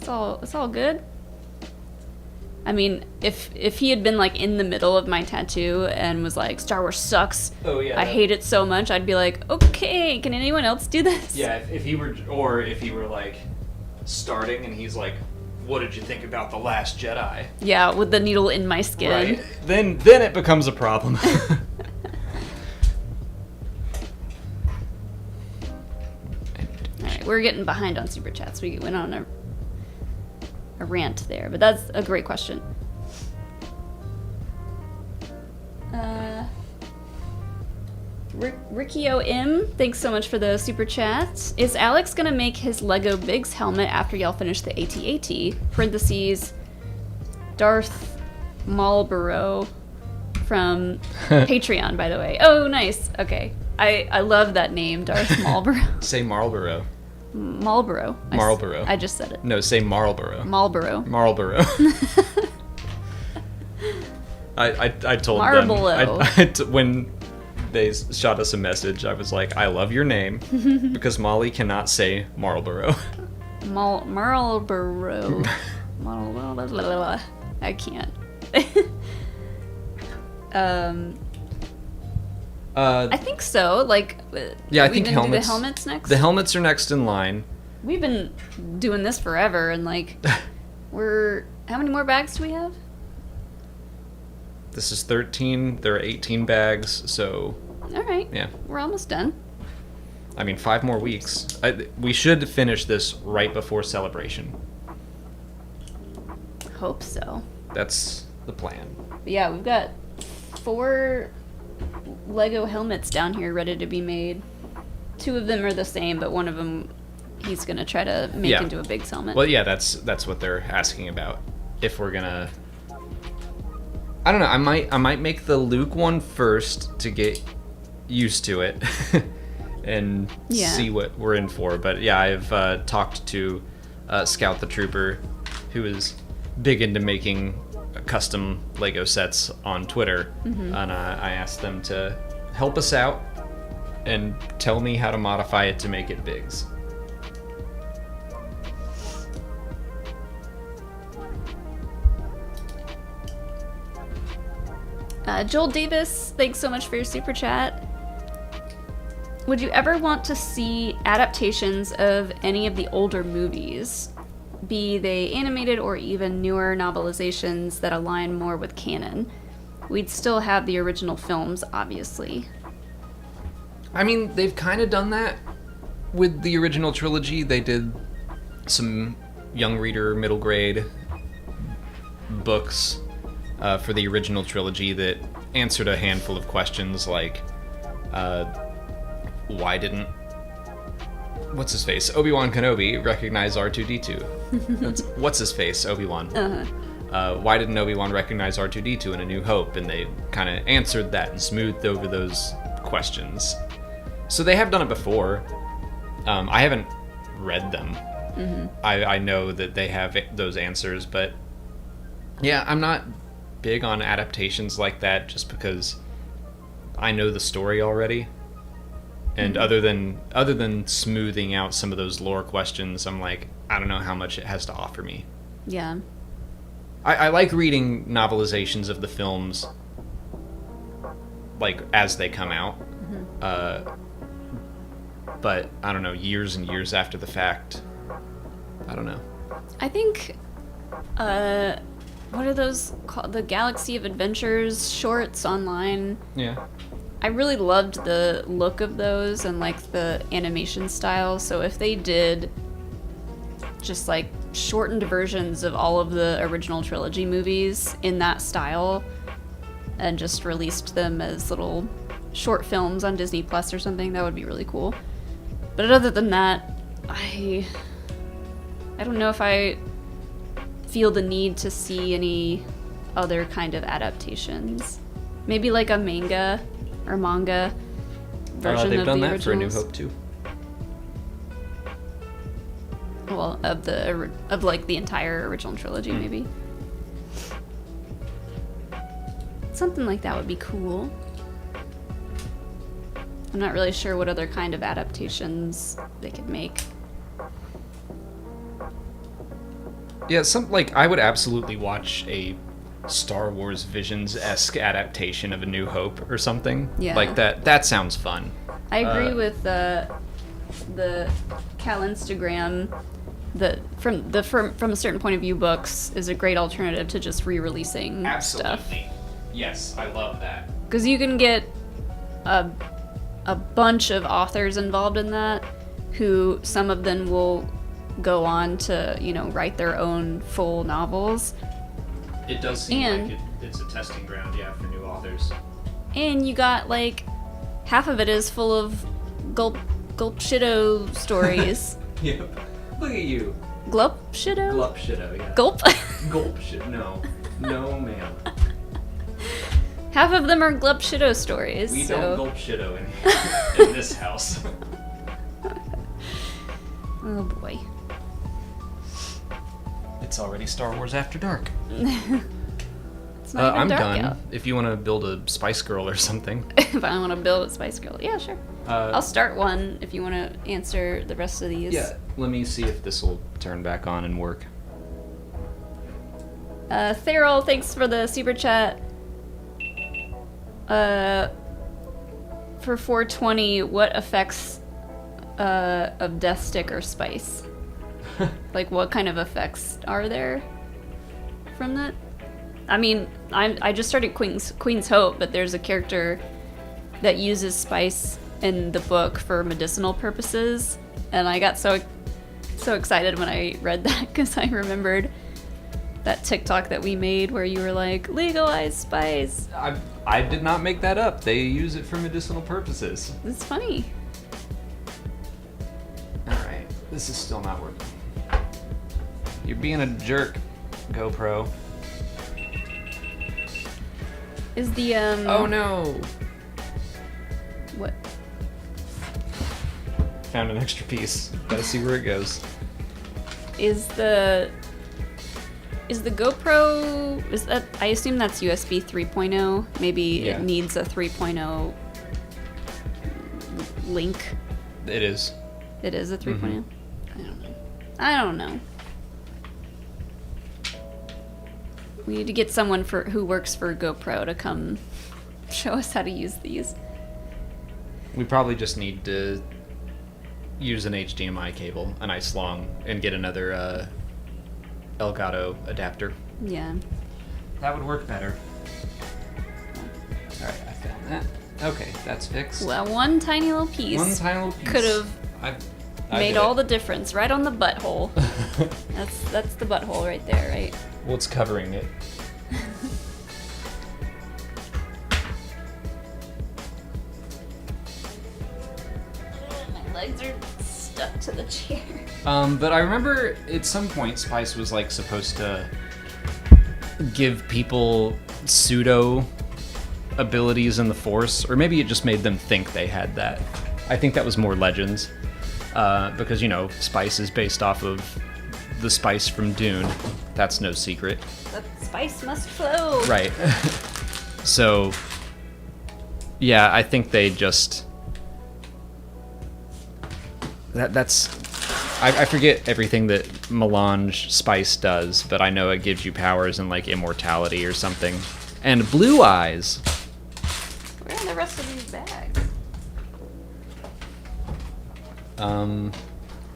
It's all good. I mean, if he had been, like, in the middle of my tattoo and was like, Star Wars sucks, oh yeah, I hate it so much, I'd be like, okay, can anyone else do this? Yeah, if he were like starting and he's like, what did you think about The Last Jedi? Yeah, with the needle in my skin. Right. Then it becomes a problem. Alright, we're getting behind on Super Chats. We went on a rant there, but that's a great question. Ricky O.M., thanks so much for the super chat. Is Alex gonna make his Lego Biggs helmet after y'all finish the AT-AT? Parentheses, Darth Marlboro from Patreon, by the way. Oh, nice. Okay. I love that name, Darth Marlboro. Say Marlboro. Marlboro. Marlboro. I just said it. No, say Marlboro. Marlboro. Marlboro. I told them when they shot us a message, I was like, I love your name because Molly cannot say Marlboro. Marlboro. I can't. I think so. Like, yeah, I think do the helmets next. The helmets are next in line. we've been doing this forever, and like, how many more bags do we have? This is 13. There are 18 bags, so... All right. Yeah. We're almost done. I mean, 5 more weeks. We should finish this right before Celebration. Hope so. That's the plan. But yeah, we've got 4 Lego helmets down here ready to be made. 2 of them are the same, but one of them he's gonna try to make into a Biggs helmet. Well, yeah, that's what they're asking about. If we're gonna... I don't know, I might make the Luke one first to get used to it. And see what we're in for. But yeah, I've talked to Scout the Trooper, who is big into making custom Lego sets on Twitter, and I asked them to help us out and tell me how to modify it to make it Biggs. Joel Davis, thanks so much for your super chat. Would you ever want to see adaptations of any of the older movies, be they animated or even newer novelizations that align more with canon? We'd still have the original films, obviously. I mean, they've kind of done that with the original trilogy. They did some young reader, middle grade books for the original trilogy that answered a handful of questions like... why didn't Obi-Wan Kenobi recognize R2-D2? That's what's-his-face, Obi-Wan. Why didn't Obi-Wan recognize R2-D2 in A New Hope? And they kind of answered that and smoothed over those questions. So they have done it before. I haven't read them. I know that they have those answers, but yeah, I'm not big on adaptations like that just because I know the story already. And other than smoothing out some of those lore questions, I'm like, I don't know how much it has to offer me. Yeah. I like reading novelizations of the films, like, as they come out. But, I don't know, years and years after the fact, I don't know. I think, what are those called? The Galaxy of Adventures shorts online. Yeah. I really loved the look of those and like the animation style. So if they did just like shortened versions of all of the original trilogy movies in that style and just released them as little short films on Disney Plus or something, that would be really cool. But other than that, I don't know if I feel the need to see any other kind of adaptations. Maybe like a manga version they've of done the that originals. for A New Hope too. Well, of like the entire original trilogy, maybe. Something like that would be cool. I'm not really sure what other kind of adaptations they could make. Yeah, I would absolutely watch a Star Wars Visions-esque adaptation of A New Hope or something. Yeah. Like that. That sounds fun. I agree with the Cal Instagram. From a certain point of view, books is a great alternative to just re-releasing stuff. Absolutely. Yes, I love that. Because you can get a bunch of authors involved in that, who some of them will go on to, write their own full novels. It does seem like it's a testing ground, for new authors. And you got, half of it is full of Gulp Shitto stories. Yep. Look at you. Glup Shitto? Glup Shitto, yeah. Gulp? Gulp Shitto. No, ma'am. Half of them are Glup Shitto stories. We so. don't Gulp Shitto in this house. Oh boy. It's already Star Wars After Dark. It's not even I'm dark done. out. If you want to build a Spice Girl or something. If I want to build a Spice Girl, yeah, sure. I'll start one if you want to answer the rest of these. Yeah, let me see if this will turn back on and work. Therol, thanks for the super chat. For 420, what effects of Death Stick or Spice? Like, what kind of effects are there from that? I mean, I just started Queen's Hope, but there's a character that uses spice in the book for medicinal purposes, and I got so excited when I read that because I remembered that TikTok that we made where you were like, legalize spice. I did not make that up. They use it for medicinal purposes. It's funny. Alright, this is still not working. You're being a jerk, GoPro. Is the Oh no! What? Found an extra piece. Gotta see where it goes. Is the GoPro, is that, I assume that's USB 3.0. Maybe Yeah. it needs a 3.0 link. It is. It is a 3.0? I don't know. We need to get someone who works for GoPro to come show us how to use these. We probably just need to use an HDMI cable, a nice long, and get another Elgato adapter. Yeah. That would work better. Alright, I found that. Okay, that's fixed. Well, one tiny little piece. One tiny little piece. Could have I made did all it. the difference right on the butthole. That's the butthole right there, right? What's covering it? My legs are stuck to the chair. But I remember at some point Spice was like supposed to give people pseudo abilities in the Force, or maybe it just made them think they had that. I think that was more Legends, because you know Spice is based off of the spice from Dune. That's no secret. The spice must flow. Right. So, yeah, I think they just... That's... I forget everything that melange spice does, but I know it gives you powers and, like, immortality or something. And blue eyes. Where are the rest of these bags?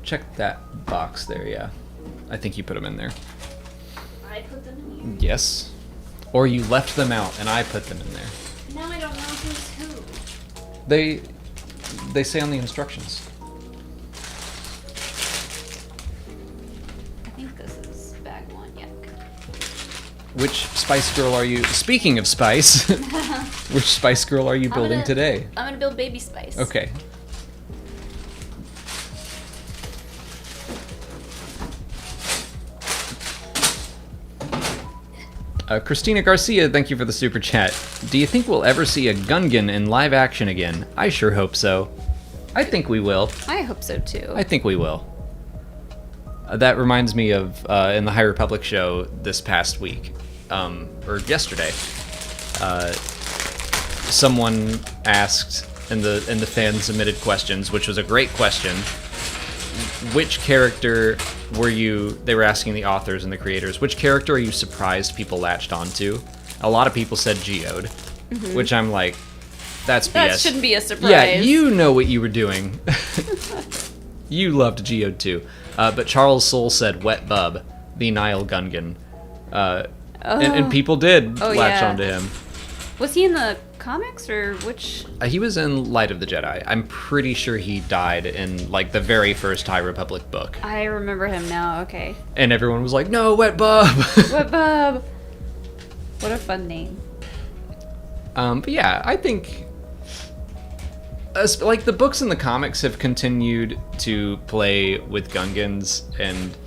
Check that box there, yeah. I think you put them in there. I put them in here. Yes. Or you left them out and I put them in there. Now I don't know who's who. They say on the instructions. I think this is bag one, yeah. Which Spice Girl are you... Speaking of Spice, which Spice Girl are you building today? I'm gonna build Baby Spice. Okay. Christina Garcia, thank you for the super chat. Do you think we'll ever see a Gungan in live action again? I sure hope so. I think we will. I hope so too. I think we will. That reminds me of in the High Republic show this past week, or yesterday. Someone asked in the fan submitted questions, which was a great question. Which character were you? They were asking the authors and the creators. Which character are you surprised people latched onto? A lot of people said Geode, which I'm like, that's BS. That shouldn't be a surprise. Yeah, you know what you were doing. You loved Geode too. But Charles Soule said Wet Bub, the Nile Gungan. And people did latch onto him. Was he in the comics or which? He was in Light of the Jedi. I'm pretty sure he died in like the very first High Republic book. I remember him now, okay. And everyone was like, no, Wet Bub! Wet Bub! What a fun name. But yeah, I think... like, the books and the comics have continued to play with Gungans and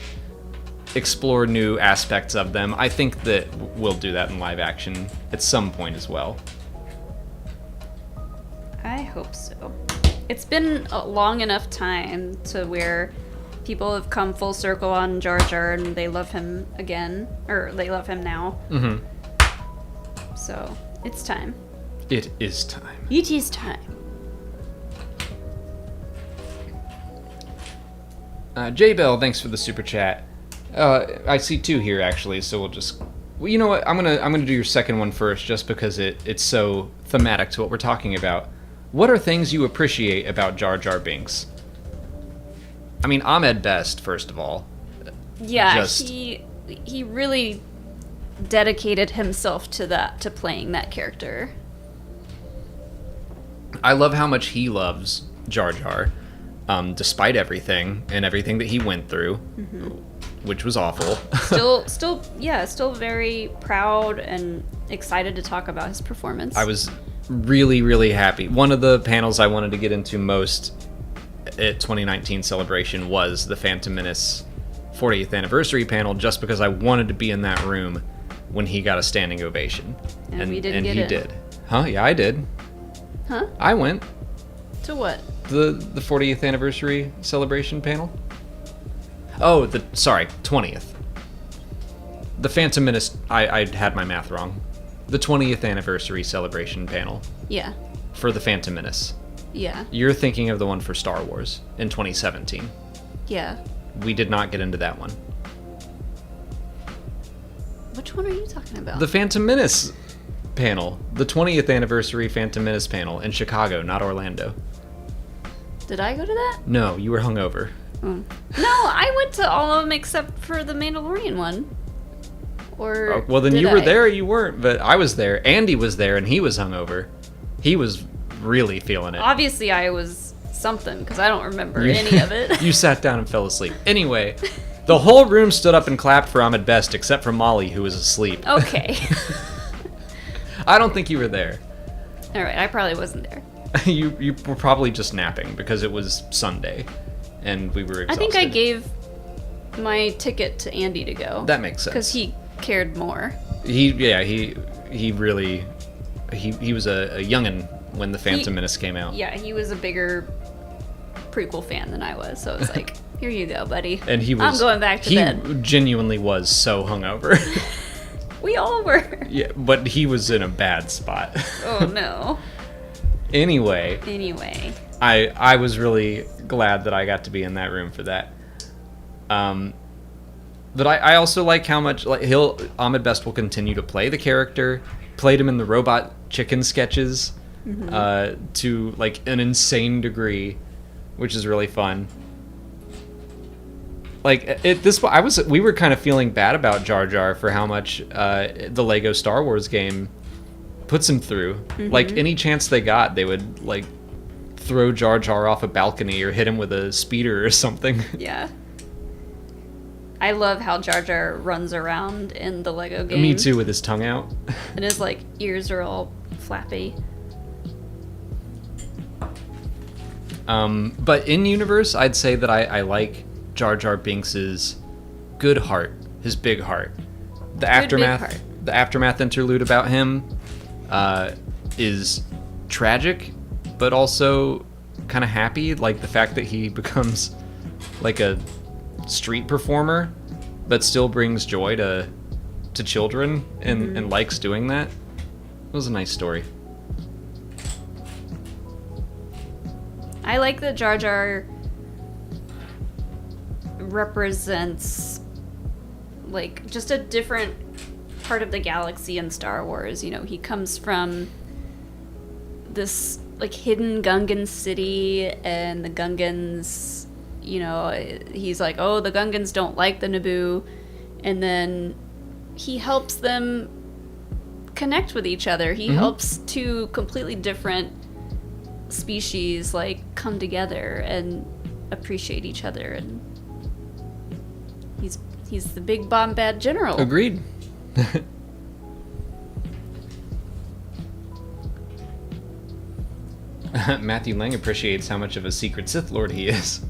explore new aspects of them. I think that we'll do that in live action at some point as well. I hope so. It's been a long enough time to where people have come full circle on Jar Jar and they love him again, or they love him now. Mm-hmm. So, it's time. It is time. It is time. J-Bell, thanks for the super chat. I see two here actually, so we'll just... Well, you know what? I'm gonna do your second one first, just because it's so thematic to what we're talking about. What are things you appreciate about Jar Jar Binks? I mean, Ahmed Best, first of all. Yeah, he really dedicated himself to playing that character. I love how much he loves Jar Jar, despite everything and everything that he went through, which was awful. Still very proud and excited to talk about his performance. I was really, really happy. One of the panels I wanted to get into most at 2019 Celebration was the Phantom Menace 40th anniversary panel, just because I wanted to be in that room when he got a standing ovation. And we didn't and get he it. did. Huh? Yeah, I did. Huh? I went. To what? The 40th anniversary celebration panel. Oh, 20th. The Phantom Menace, I had my math wrong. The 20th anniversary celebration panel. Yeah. For the Phantom Menace. Yeah. You're thinking of the one for Star Wars in 2017. Yeah. We did not get into that one. Which one are you talking about? The Phantom Menace panel. The 20th anniversary Phantom Menace panel in Chicago, not Orlando. Did I go to that? No, you were hungover. No, I went to all of them except for the Mandalorian one. Or well, then did you were I? there or you weren't, but I was there. Andy was there, and he was hungover. He was really feeling it. Obviously, I was something, because I don't remember any of it. You sat down and fell asleep. Anyway, the whole room stood up and clapped for Ahmed Best, except for Molly, who was asleep. Okay. I don't think you were there. All right, I probably wasn't there. You were probably just napping, because it was Sunday, and we were exhausted. I think I gave my ticket to Andy to go. That makes sense. Because he cared more. He really was a youngin' when the Phantom Menace came out. Yeah, he was a bigger prequel fan than I was, so it's like, here you go, buddy. And he was. I'm going back to bed. He genuinely was so hungover. We all were. Yeah, but he was in a bad spot. Oh no. Anyway, I was really glad that I got to be in that room for that. But I also like how much Ahmed Best will continue to play the character. Played him in the Robot Chicken sketches to like an insane degree, which is really fun. Like we were kind of feeling bad about Jar Jar for how much the Lego Star Wars game puts him through. Like any chance they got, they would like throw Jar Jar off a balcony or hit him with a speeder or something. Yeah. I love how Jar Jar runs around in the Lego game. Me too, with his tongue out. And his like ears are all flappy. But in universe, I'd say that I like Jar Jar Binks's good heart, his big heart. The aftermath interlude about him is tragic, but also kind of happy. Like the fact that he becomes like a street performer, but still brings joy to children and likes doing that. It was a nice story. I like that Jar Jar represents like just a different part of the galaxy in Star Wars. You know, he comes from this like hidden Gungan city, and the Gungans, you know, he's like, oh, the Gungans don't like the Naboo, and then he helps them connect with each other. He helps two completely different species like come together and appreciate each other, and he's the big bomb bad general. Agreed. Matthew Lang appreciates how much of a secret Sith Lord he is.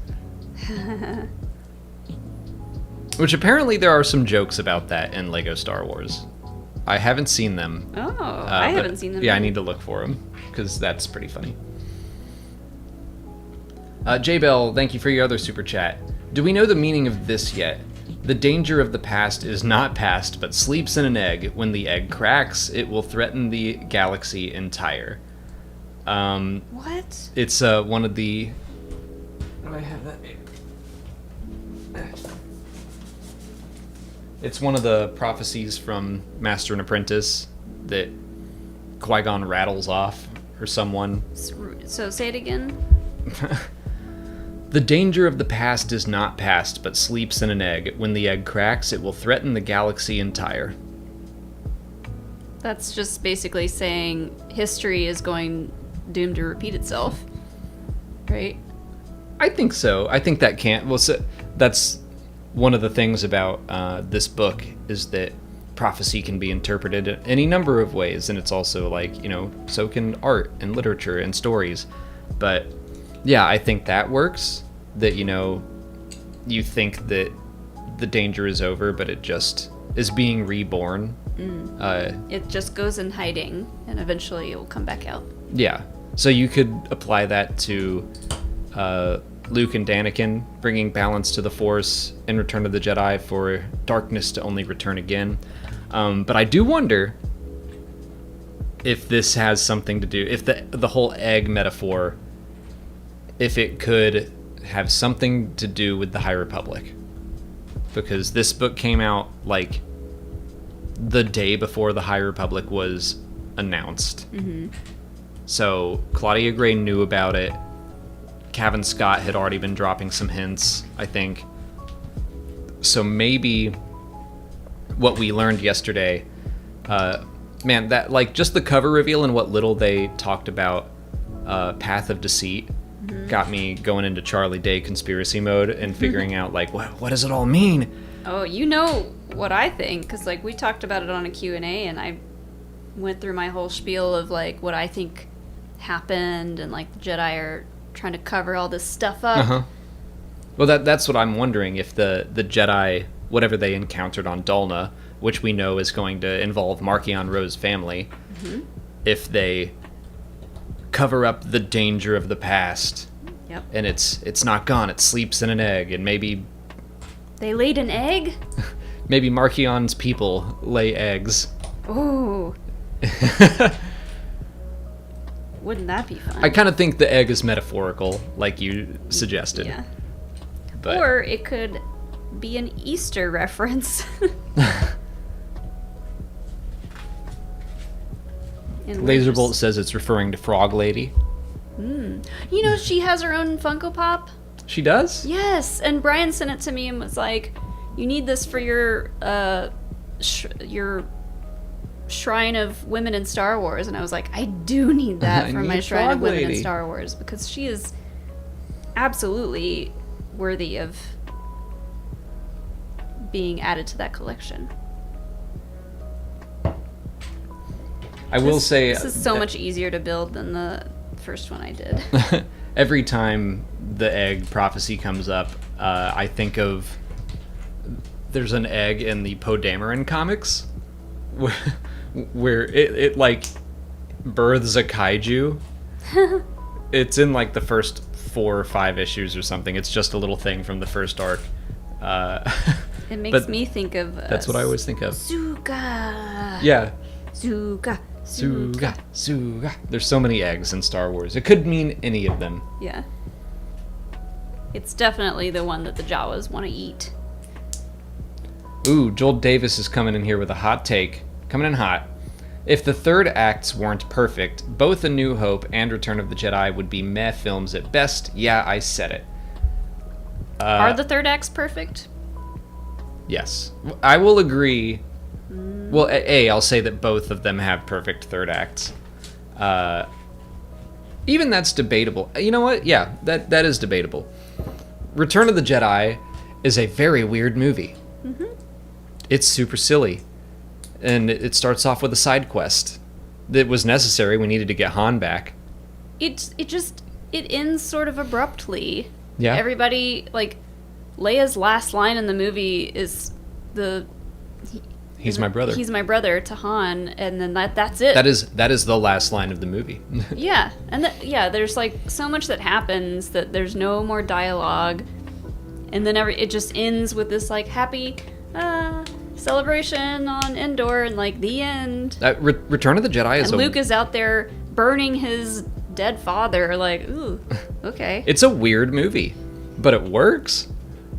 Which apparently there are some jokes about that in Lego Star Wars. I haven't seen them. Oh, I haven't seen them. Yeah, I need to look for them, because that's pretty funny. J Bell, thank you for your other super chat. Do we know the meaning of this yet? The danger of the past is not past, but sleeps in an egg. When the egg cracks, it will threaten the galaxy entire. What? It's one of the... Do I have that? It's one of the prophecies from Master and Apprentice that Qui-Gon rattles off, or someone. So say it again. The danger of the past is not past, but sleeps in an egg. When the egg cracks, it will threaten the galaxy entire. That's just basically saying history is doomed to repeat itself, right? I think so. I think that can't. Well, so that's one of the things about this book is that prophecy can be interpreted in any number of ways, and it's also like, you know, so can art and literature and stories. But yeah, I think that works. That, you know, you think that the danger is over, but it just is being reborn. It just goes in hiding, and eventually it will come back out. Yeah. So you could apply that to Luke and Anakin bringing balance to the Force in Return of the Jedi for darkness to only return again. But I do wonder if this has something to do, if the whole egg metaphor, if it could have something to do with the High Republic. Because this book came out like the day before the High Republic was announced. Mm-hmm. So Claudia Gray knew about it. Cavan Scott had already been dropping some hints, I think. So maybe what we learned yesterday, man, that like just the cover reveal and what little they talked about Path of Deceit got me going into Charlie Day conspiracy mode and figuring out like what does it all mean? Oh, you know what I think, because like we talked about it on a Q&A, and I went through my whole spiel of like what I think happened, and like the Jedi are trying to cover all this stuff up. Uh-huh. Well, that's what I'm wondering, if the Jedi, whatever they encountered on Dalna, which we know is going to involve Marchion Ro's family, if they cover up the danger of the past, and it's not gone, it sleeps in an egg, and maybe they laid an egg? Maybe Marchion's people lay eggs. Ooh. Wouldn't that be fun? I kind of think the egg is metaphorical, like you suggested. Yeah. But or it could be an Easter reference. Laserbolt says it's referring to Frog Lady. You know, she has her own Funko Pop. She does? Yes, and Brian sent it to me and was like, "You need this for your shrine of women in Star Wars." And I was like, I do need that for my shrine of women in Star Wars, because she is absolutely worthy of being added to that collection. I will say this is so much easier to build than the first one I did. Every time the egg prophecy comes up, I think of there's an egg in the Poe Dameron comics where it like births a kaiju. It's in like the first 4 or 5 issues or something. It's just a little thing from the first arc. It makes me think of that's what I always think of. Suga. Yeah. Suga. There's so many eggs in Star Wars. It could mean any of them. Yeah. It's definitely the one that the Jawas want to eat. Ooh, Joel Davis is coming in here with a hot take. Coming in hot. If the third acts weren't perfect, both A New Hope and Return of the Jedi would be meh films at best. Yeah, I said it. Are the third acts perfect? Yes. I will agree. Well, I'll say that both of them have perfect third acts. Even that's debatable. You know what? Yeah, that is debatable. Return of the Jedi is a very weird movie. Mm-hmm. It's super silly. And it starts off with a side quest that was necessary. We needed to get Han back. It ends sort of abruptly. Yeah. Everybody, like, Leia's last line in the movie is He's my brother. He's my brother to Han, and then that's it. That is the last line of the movie. Yeah, and there's like so much that happens that there's no more dialogue, and then it just ends with this like happy celebration on Endor, and like the end. Return of the Jedi is and Luke is out there burning his dead father. Like, ooh, okay. It's a weird movie, but it works.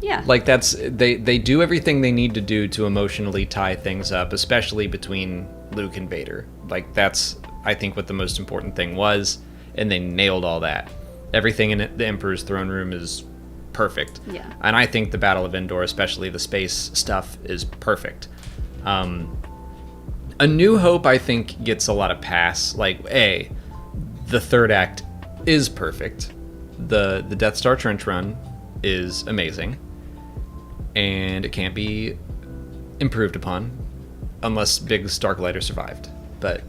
Yeah. Like they do everything they need to do to emotionally tie things up, especially between Luke and Vader. Like that's, I think, what the most important thing was, and they nailed all that. Everything in the Emperor's throne room is perfect. Yeah. And I think the Battle of Endor, especially the space stuff, is perfect. A New Hope, I think, gets a lot of pass. Like, the third act is perfect. The Death Star trench run is amazing. And it can't be improved upon unless Biggs Starklighter survived. But,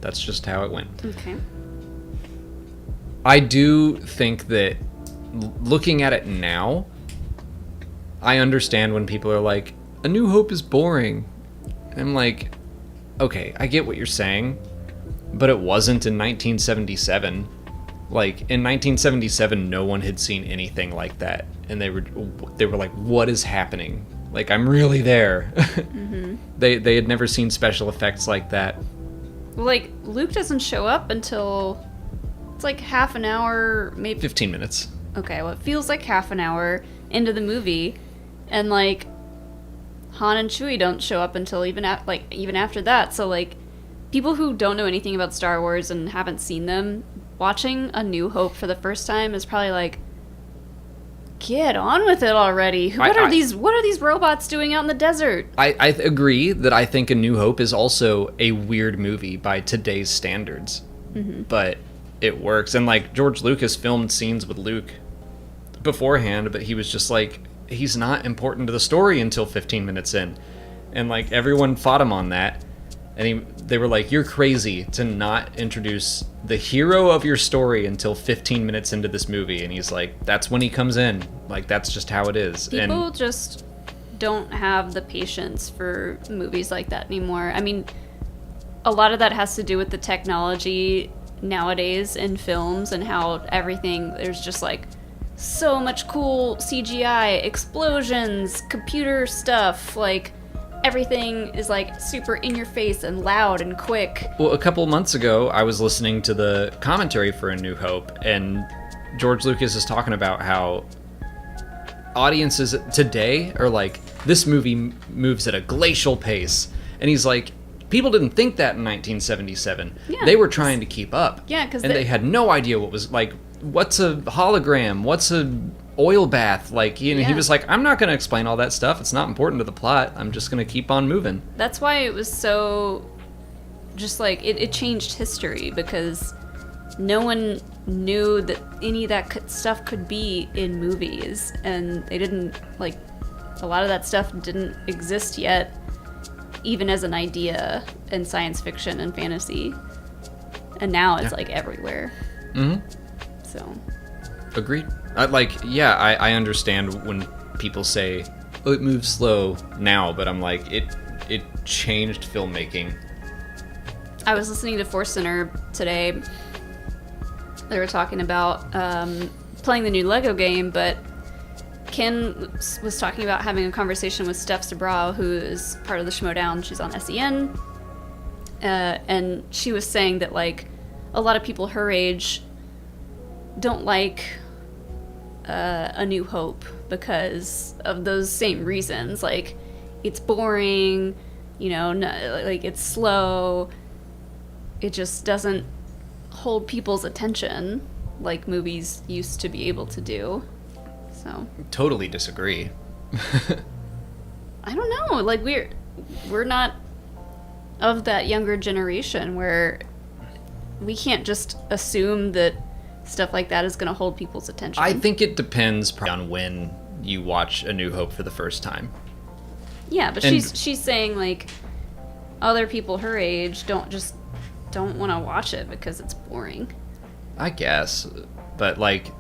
that's just how it went. Okay. I do think that looking at it now, I understand when people are like, A New Hope is boring. And I'm like, okay, I get what you're saying, but it wasn't in 1977. Like, in 1977, no one had seen anything like that. And they were like, what is happening? Like, I'm really there. Mm-hmm. They had never seen special effects like that. Well, like, Luke doesn't show up until it's like half an hour, maybe 15 minutes. Okay, well, it feels like half an hour into the movie, and like Han and Chewie don't show up until even after that. So like, people who don't know anything about Star Wars and haven't seen them, watching A New Hope for the first time is probably like, get on with it already. What are these robots doing out in the desert? I agree that I think A New Hope is also a weird movie by today's standards. Mm-hmm. But it works. And like, George Lucas filmed scenes with Luke beforehand, but he was just like, he's not important to the story until 15 minutes in. And like, everyone fought him on that. And they were like, you're crazy to not introduce the hero of your story until 15 minutes into this movie. And he's like, that's when he comes in. Like, that's just how it is. People just don't have the patience for movies like that anymore. I mean, a lot of that has to do with the technology nowadays in films and how everything, there's just like so much cool CGI, explosions, computer stuff, like everything is like super in your face and loud and quick. Well, a couple months ago, I was listening to the commentary for A New Hope, and George Lucas is talking about how audiences today are like, this movie moves at a glacial pace. And he's like, people didn't think that in 1977. Yeah, they were trying to keep up. Yeah, because they had no idea what was like, what's a hologram? What's a oil bath? Like, he was like, I'm not going to explain all that stuff. It's not important to the plot. I'm just going to keep on moving. That's why it was so, just like, it changed history, because no one knew that any of that stuff could be in movies, and they didn't, like, a lot of that stuff didn't exist yet, even as an idea in science fiction and fantasy. And now it's like everywhere. Mm-hmm. So. Agreed. I understand when people say, oh, it moves slow now, but I'm like, it changed filmmaking. I was listening to Force Center today. They were talking about playing the new Lego game, but Ken was talking about having a conversation with Steph Sabra, who is part of the Schmodown. She's on SEN. And she was saying that, like, a lot of people her age don't like A New Hope because of those same reasons. Like, it's boring, like, it's slow. It just doesn't hold people's attention like movies used to be able to do. So totally disagree. I don't know, like, we're not of that younger generation where we can't just assume that stuff like that is going to hold people's attention. I think it depends on when you watch A New Hope for the first time. Yeah, but she's saying, like, other people her age don't want to watch it because it's boring. I guess, but like,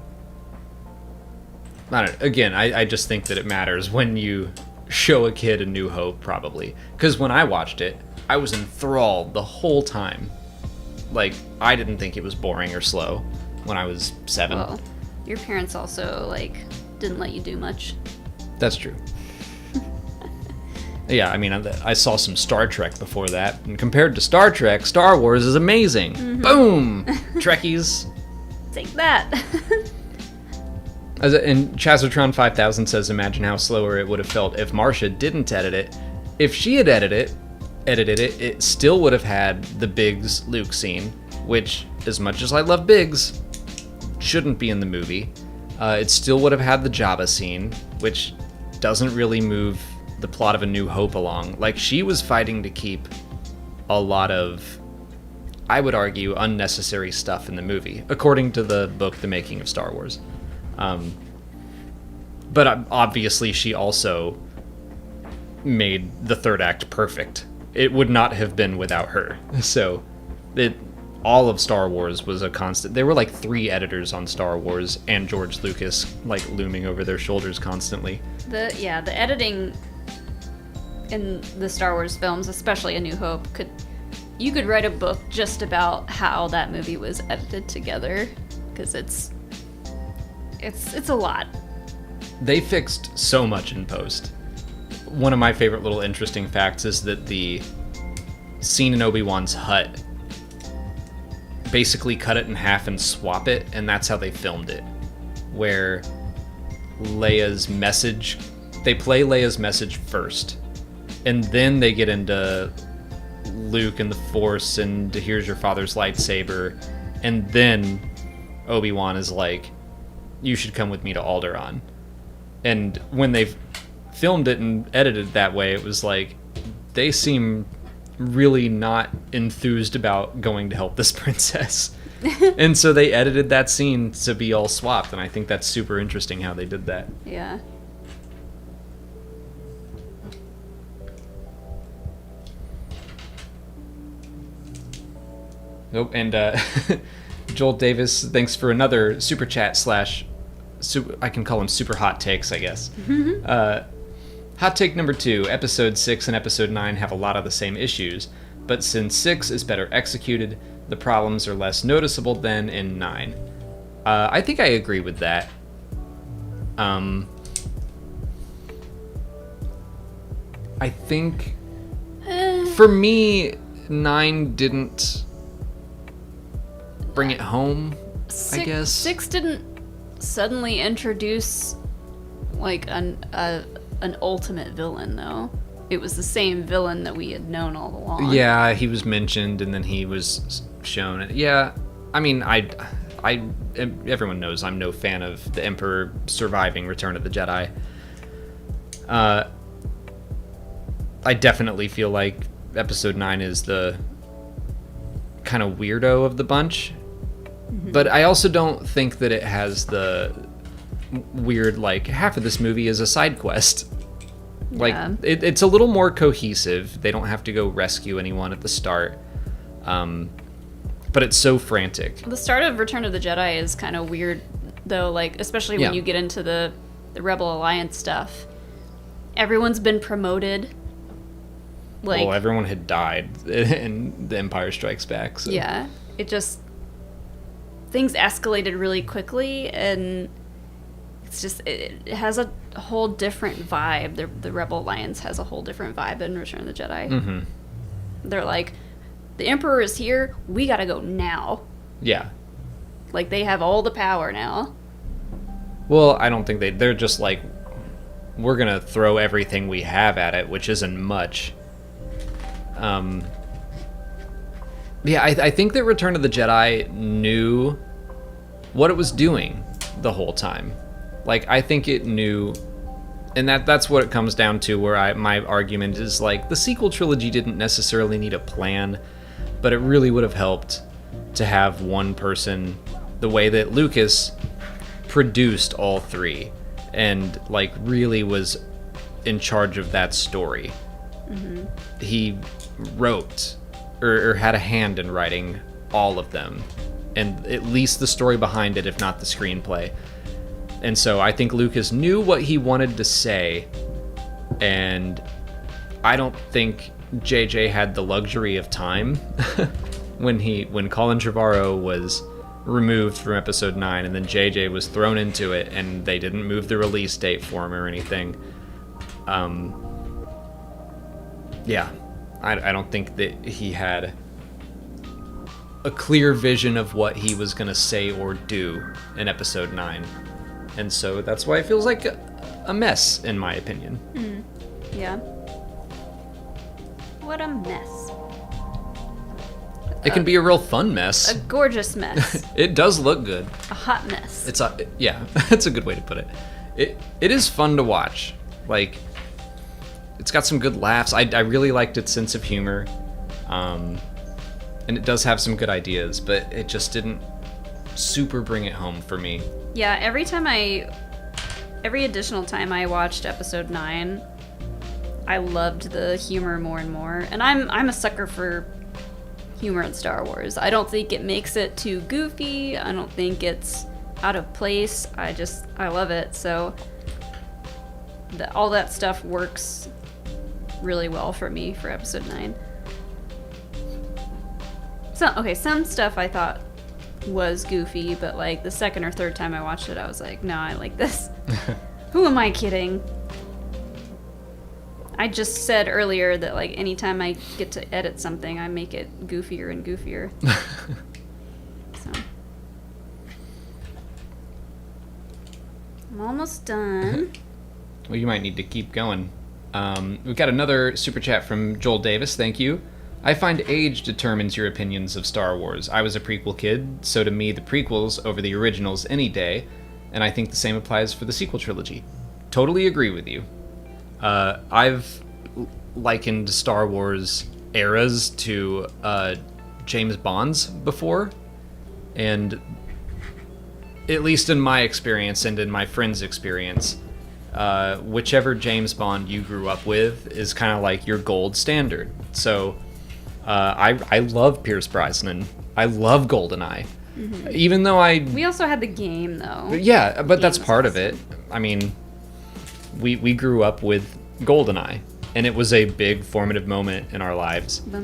I don't know. Again, I just think that it matters when you show a kid A New Hope, probably. Because when I watched it, I was enthralled the whole time. Like, I didn't think it was boring or slow when I was 7. Well, your parents also, like, didn't let you do much. That's true. Yeah, I mean, I saw some Star Trek before that, and compared to Star Trek, Star Wars is amazing. Mm-hmm. Boom! Trekkies. Take that. And Chazotron 5000 says, imagine how slower it would have felt if Marcia didn't edit it. If she had edited it, it still would have had the Biggs Luke scene, which, as much as I love Biggs, shouldn't be in the movie. It still would have had the Jabba scene, which doesn't really move the plot of A New Hope along. Like, she was fighting to keep a lot of, I would argue, unnecessary stuff in the movie, according to the book The Making of Star Wars. But obviously she also made the third act perfect. It would not have been without her. So all of Star Wars was a constant. There were like 3 editors on Star Wars and George Lucas like looming over their shoulders constantly. The editing in the Star Wars films, especially A New Hope, you could write a book just about how that movie was edited together, because it's a lot. They fixed so much in post. One of my favorite little interesting facts is that the scene in Obi-Wan's hut, basically cut it in half and swap it, and that's how they filmed it. Where Leia's message, they play Leia's message first, and then they get into Luke and the Force and here's your father's lightsaber, and then Obi-Wan is like, you should come with me to Alderaan. And when they filmed it and edited it that way, it was like, they seem really not enthused about going to help this princess. And so they edited that scene to be all swapped, and I think that's super interesting how they did that. Yeah. Nope, and Joel Davis, thanks for another super chat / I can call them super hot takes, I guess. Hot take number 2, episode 6 and episode 9 have a lot of the same issues, but since 6 is better executed, the problems are less noticeable than in 9. I think I agree with that. I think, for me, 9 didn't bring it home, I guess. 6 didn't suddenly introduce like an ultimate villain, though. It was the same villain that we had known all along. Yeah, he was mentioned and then he was shown. Yeah, I mean, everyone knows I'm no fan of the Emperor surviving Return of the Jedi. I definitely feel like episode 9 is the kind of weirdo of the bunch. Mm-hmm. But I also don't think that it has the weird, like, half of this movie is a side quest. Like, yeah. It's a little more cohesive. They don't have to go rescue anyone at the start. But it's so frantic. The start of Return of the Jedi is kind of weird, though, like, especially when you get into the Rebel Alliance stuff. Everyone's been promoted. Like, well, everyone had died in The Empire Strikes Back. So. Yeah. It just... Things escalated really quickly, and it's just... It has a whole different vibe. The Rebel Alliance has a whole different vibe in Return of the Jedi. Mm-hmm. They're like, the Emperor is here, we gotta go now. Yeah. Like, they have all the power now. Well, I don't think they're just like, we're gonna throw everything we have at it, which isn't much. Yeah, I think that Return of the Jedi knew what it was doing the whole time. Like, I think it knew, and that's what it comes down to, where my argument is, like, the sequel trilogy didn't necessarily need a plan, but it really would have helped to have one person, the way that Lucas produced all 3, and, like, really was in charge of that story. Mm-hmm. He wrote or had a hand in writing all of them, and at least the story behind it, if not the screenplay. And so I think Lucas knew what he wanted to say, and I don't think JJ had the luxury of time when Colin Trevorrow was removed from episode 9 and then JJ was thrown into it and they didn't move the release date for him or anything. Yeah, I don't think that he had a clear vision of what he was going to say or do in episode 9. And so that's why it feels like a mess, in my opinion. Mm. Yeah. What a mess. It can be a real fun mess. A gorgeous mess. It does look good. A hot mess. Yeah, that's a good way to put it. It is fun to watch. Like, it's got some good laughs. I really liked its sense of humor. And it does have some good ideas, but it just didn't super bring it home for me. Yeah, every additional time I watched episode 9, I loved the humor more and more. And I'm a sucker for humor in Star Wars. I don't think it makes it too goofy. I don't think it's out of place. I love it. So all that stuff works really well for me for episode 9. Some stuff I thought was goofy, but like the second or third time I watched it, I was like, no, I like this. Who am I kidding? I just said earlier that like anytime I get to edit something, I make it goofier and goofier. So I'm almost done. Well, you might need to keep going. We've got another super chat from Joel Davis. Thank you. I find age determines your opinions of Star Wars. I was a prequel kid, so to me the prequels over the originals any day, and I think the same applies for the sequel trilogy. Totally agree with you. I've likened Star Wars eras to James Bond's before, and at least in my experience and in my friend's experience, whichever James Bond you grew up with is kind of like your gold standard. So I love Pierce Brosnan. I love GoldenEye. Mm-hmm. Even though we also had the game, though. Yeah, but that's part of it. I mean, we grew up with GoldenEye, and it was a big formative moment in our lives. Well,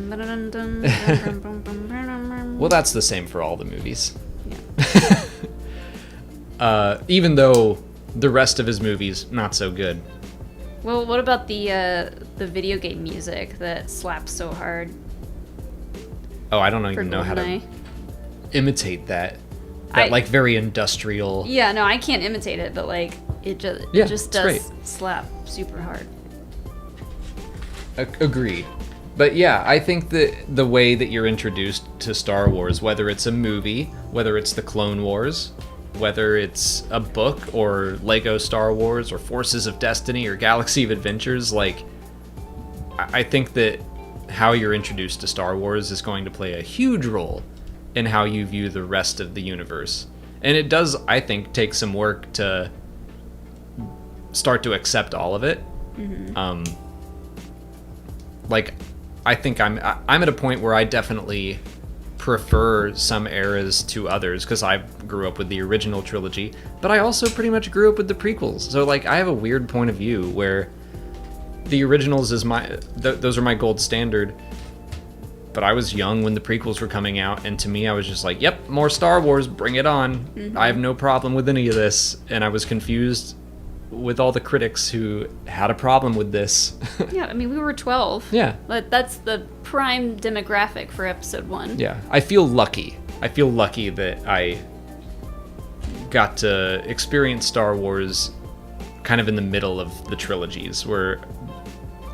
that's the same for all the movies. Yeah. Even though the rest of his movies, not so good. Well, what about the video game music that slaps so hard? Oh, I don't even know how to imitate that. Like very industrial. Yeah, no, I can't imitate it, but like it just does great. Slap super hard. Agreed. But yeah, I think that the way that you're introduced to Star Wars, whether it's a movie, whether it's the Clone Wars, whether it's a book or Lego Star Wars or Forces of Destiny or Galaxy of Adventures, like I think that how you're introduced to Star Wars is going to play a huge role in how you view the rest of the universe. And it does, I think, take some work to start to accept all of it. Mm-hmm. Like, I think I'm at a point where I definitely prefer some eras to others because I grew up with the original trilogy, but I also pretty much grew up with the prequels. So like I have a weird point of view where the originals is those are my gold standard, but I was young when the prequels were coming out, and to me I was just like, yep, more Star Wars, bring it on. Mm-hmm. I have no problem with any of this, and I was confused with all the critics who had a problem with this. Yeah, I mean, we were 12. Yeah. But that's the prime demographic for episode 1. Yeah, I feel lucky. I feel lucky that I got to experience Star Wars kind of in the middle of the trilogies, where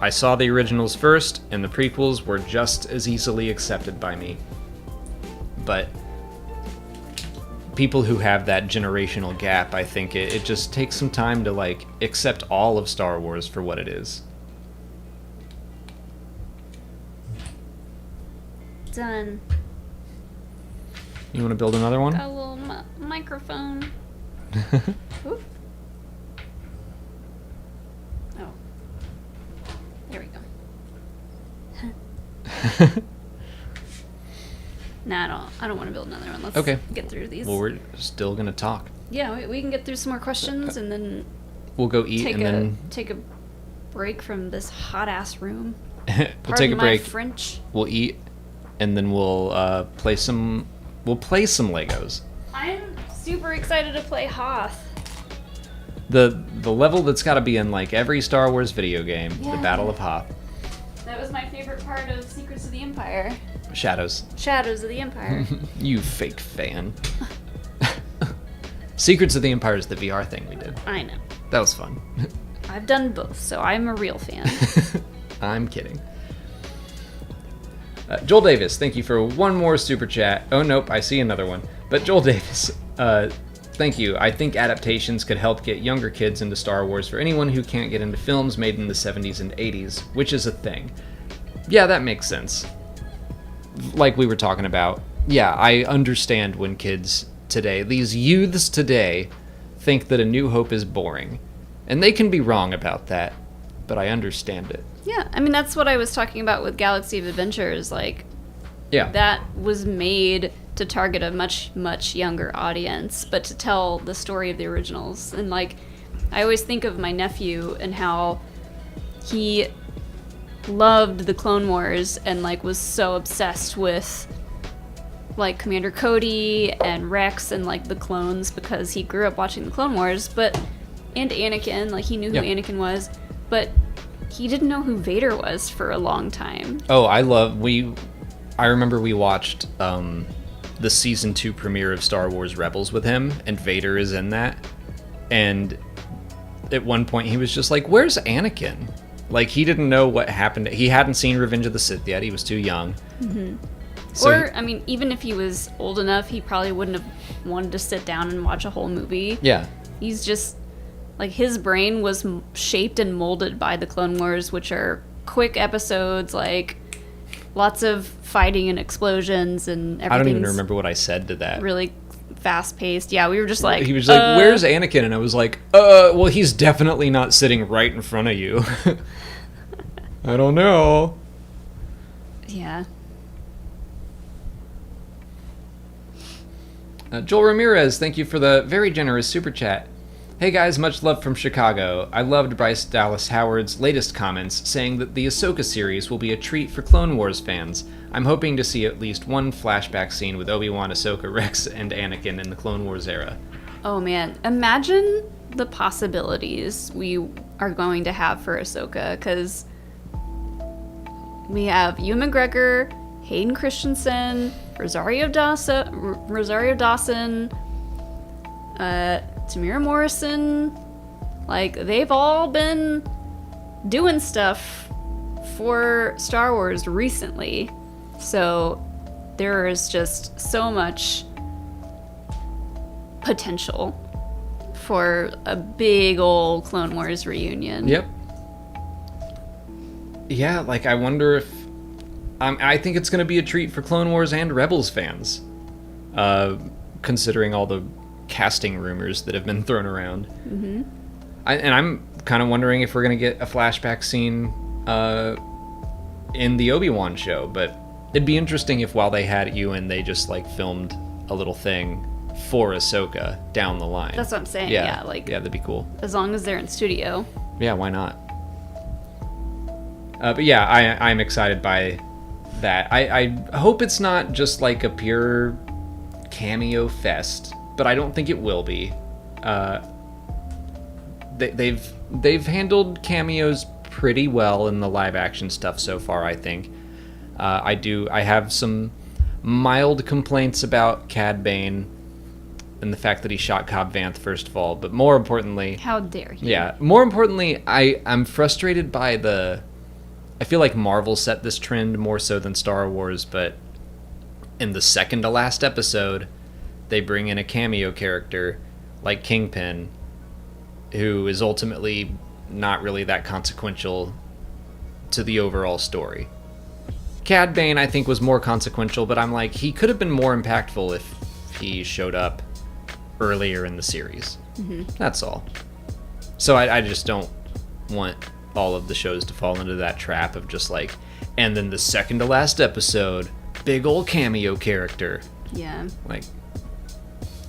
I saw the originals first, and the prequels were just as easily accepted by me. But people who have that generational gap, I think it just takes some time to like accept all of Star Wars for what it is. Done. You want to build another one? Got a little microphone. Oop. Oh. There we go. Nah, I don't want to build another one. Let's get through these. Well, we're still going to talk. Yeah, we can get through some more questions, and then we'll go eat then take a break from this hot-ass room. We'll take a break. French. We'll eat, and then we'll play some Legos. I'm super excited to play Hoth. The level that's got to be in like every Star Wars video game, the Battle of Hoth. That was my favorite part of Secrets of the Empire. Shadows of the Empire. You fake fan. Secrets of the Empire is the VR thing we did. I know. That was fun. I've done both, so I'm a real fan. I'm kidding. Joel Davis, thank you for one more super chat. Oh, nope, I see another one. But Joel Davis, thank you. I think adaptations could help get younger kids into Star Wars for anyone who can't get into films made in the 70s and 80s, which is a thing. Yeah, that makes sense. Like we were talking about. Yeah, I understand when kids today, these youths today, think that A New Hope is boring. And they can be wrong about that, but I understand it. Yeah, I mean, that's what I was talking about with Galaxy of Adventures. Like, yeah, that was made to target a much, much younger audience, but to tell the story of the originals. And, like, I always think of my nephew and how he loved the Clone Wars and, like, was so obsessed with, like, Commander Cody and Rex and, like, the clones because he grew up watching the Clone Wars, and Anakin, like, he knew who Anakin was, but he didn't know who Vader was for a long time. Oh, I remember we watched the season 2 premiere of Star Wars Rebels with him, and Vader is in that. And at one point he was just like, "Where's Anakin?" Like, he didn't know what happened. He hadn't seen Revenge of the Sith yet. He was too young. Mm-hmm. So I mean, even if he was old enough, he probably wouldn't have wanted to sit down and watch a whole movie. Yeah. He's just, like, his brain was shaped and molded by the Clone Wars, which are quick episodes, like, lots of fighting and explosions and everything. I don't even remember what I said to that. Really fast-paced. Yeah, we were just like... He was like, "Where's Anakin?" And I was like, well, he's definitely not sitting right in front of you. I don't know. Yeah. Joel Ramirez, thank you for the very generous super chat. Hey guys, much love from Chicago. I loved Bryce Dallas Howard's latest comments saying that the Ahsoka series will be a treat for Clone Wars fans. I'm hoping to see at least one flashback scene with Obi-Wan, Ahsoka, Rex, and Anakin in the Clone Wars era. Oh man, imagine the possibilities we are going to have for Ahsoka, because we have Ewan McGregor, Hayden Christensen, Rosario Dawson, Tamira Morrison. Like, they've all been doing stuff for Star Wars recently. So there is just so much potential for a big old Clone Wars reunion. Yep. Yeah, like, I wonder if... I think it's going to be a treat for Clone Wars and Rebels fans, considering all the casting rumors that have been thrown around. Mm-hmm. And I'm kind of wondering if we're going to get a flashback scene in the Obi-Wan show, but it'd be interesting if while they had Ewan, they just, like, filmed a little thing for Ahsoka down the line. That's what I'm saying, yeah. Like, yeah, that'd be cool. As long as they're in studio. Yeah, why not? But yeah, I'm excited by that. I hope it's not just like a pure cameo fest, but I don't think it will be. They've handled cameos pretty well in the live action stuff so far, I think. I have some mild complaints about Cad Bane and the fact that he shot Cobb Vanth, first of all, but more importantly... How dare he? Yeah, more importantly, I'm frustrated by I feel like Marvel set this trend more so than Star Wars, but in the second to last episode, they bring in a cameo character like Kingpin, who is ultimately not really that consequential to the overall story. Cad Bane, I think, was more consequential, but I'm like, he could have been more impactful if he showed up earlier in the series. Mm-hmm. That's all. So I just don't want all of the shows to fall into that trap of just like, and then the second to last episode, big old cameo character. Yeah. Like,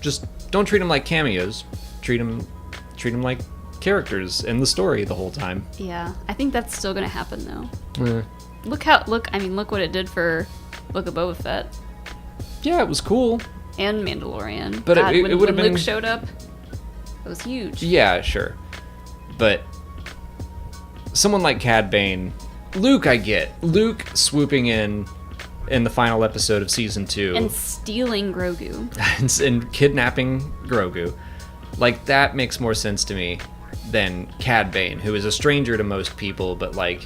just don't treat them like cameos. Treat them like characters in the story the whole time. Yeah, I think that's still gonna happen though. Yeah. Look what it did for Book of Boba Fett. Yeah, it was cool. And Mandalorian. But God, it when would have been... Luke showed up, it was huge. Yeah, sure. But someone like Cad Bane, Luke I get. Luke swooping in the final episode of Season 2. And stealing Grogu. and kidnapping Grogu. Like, that makes more sense to me than Cad Bane, who is a stranger to most people, but, like,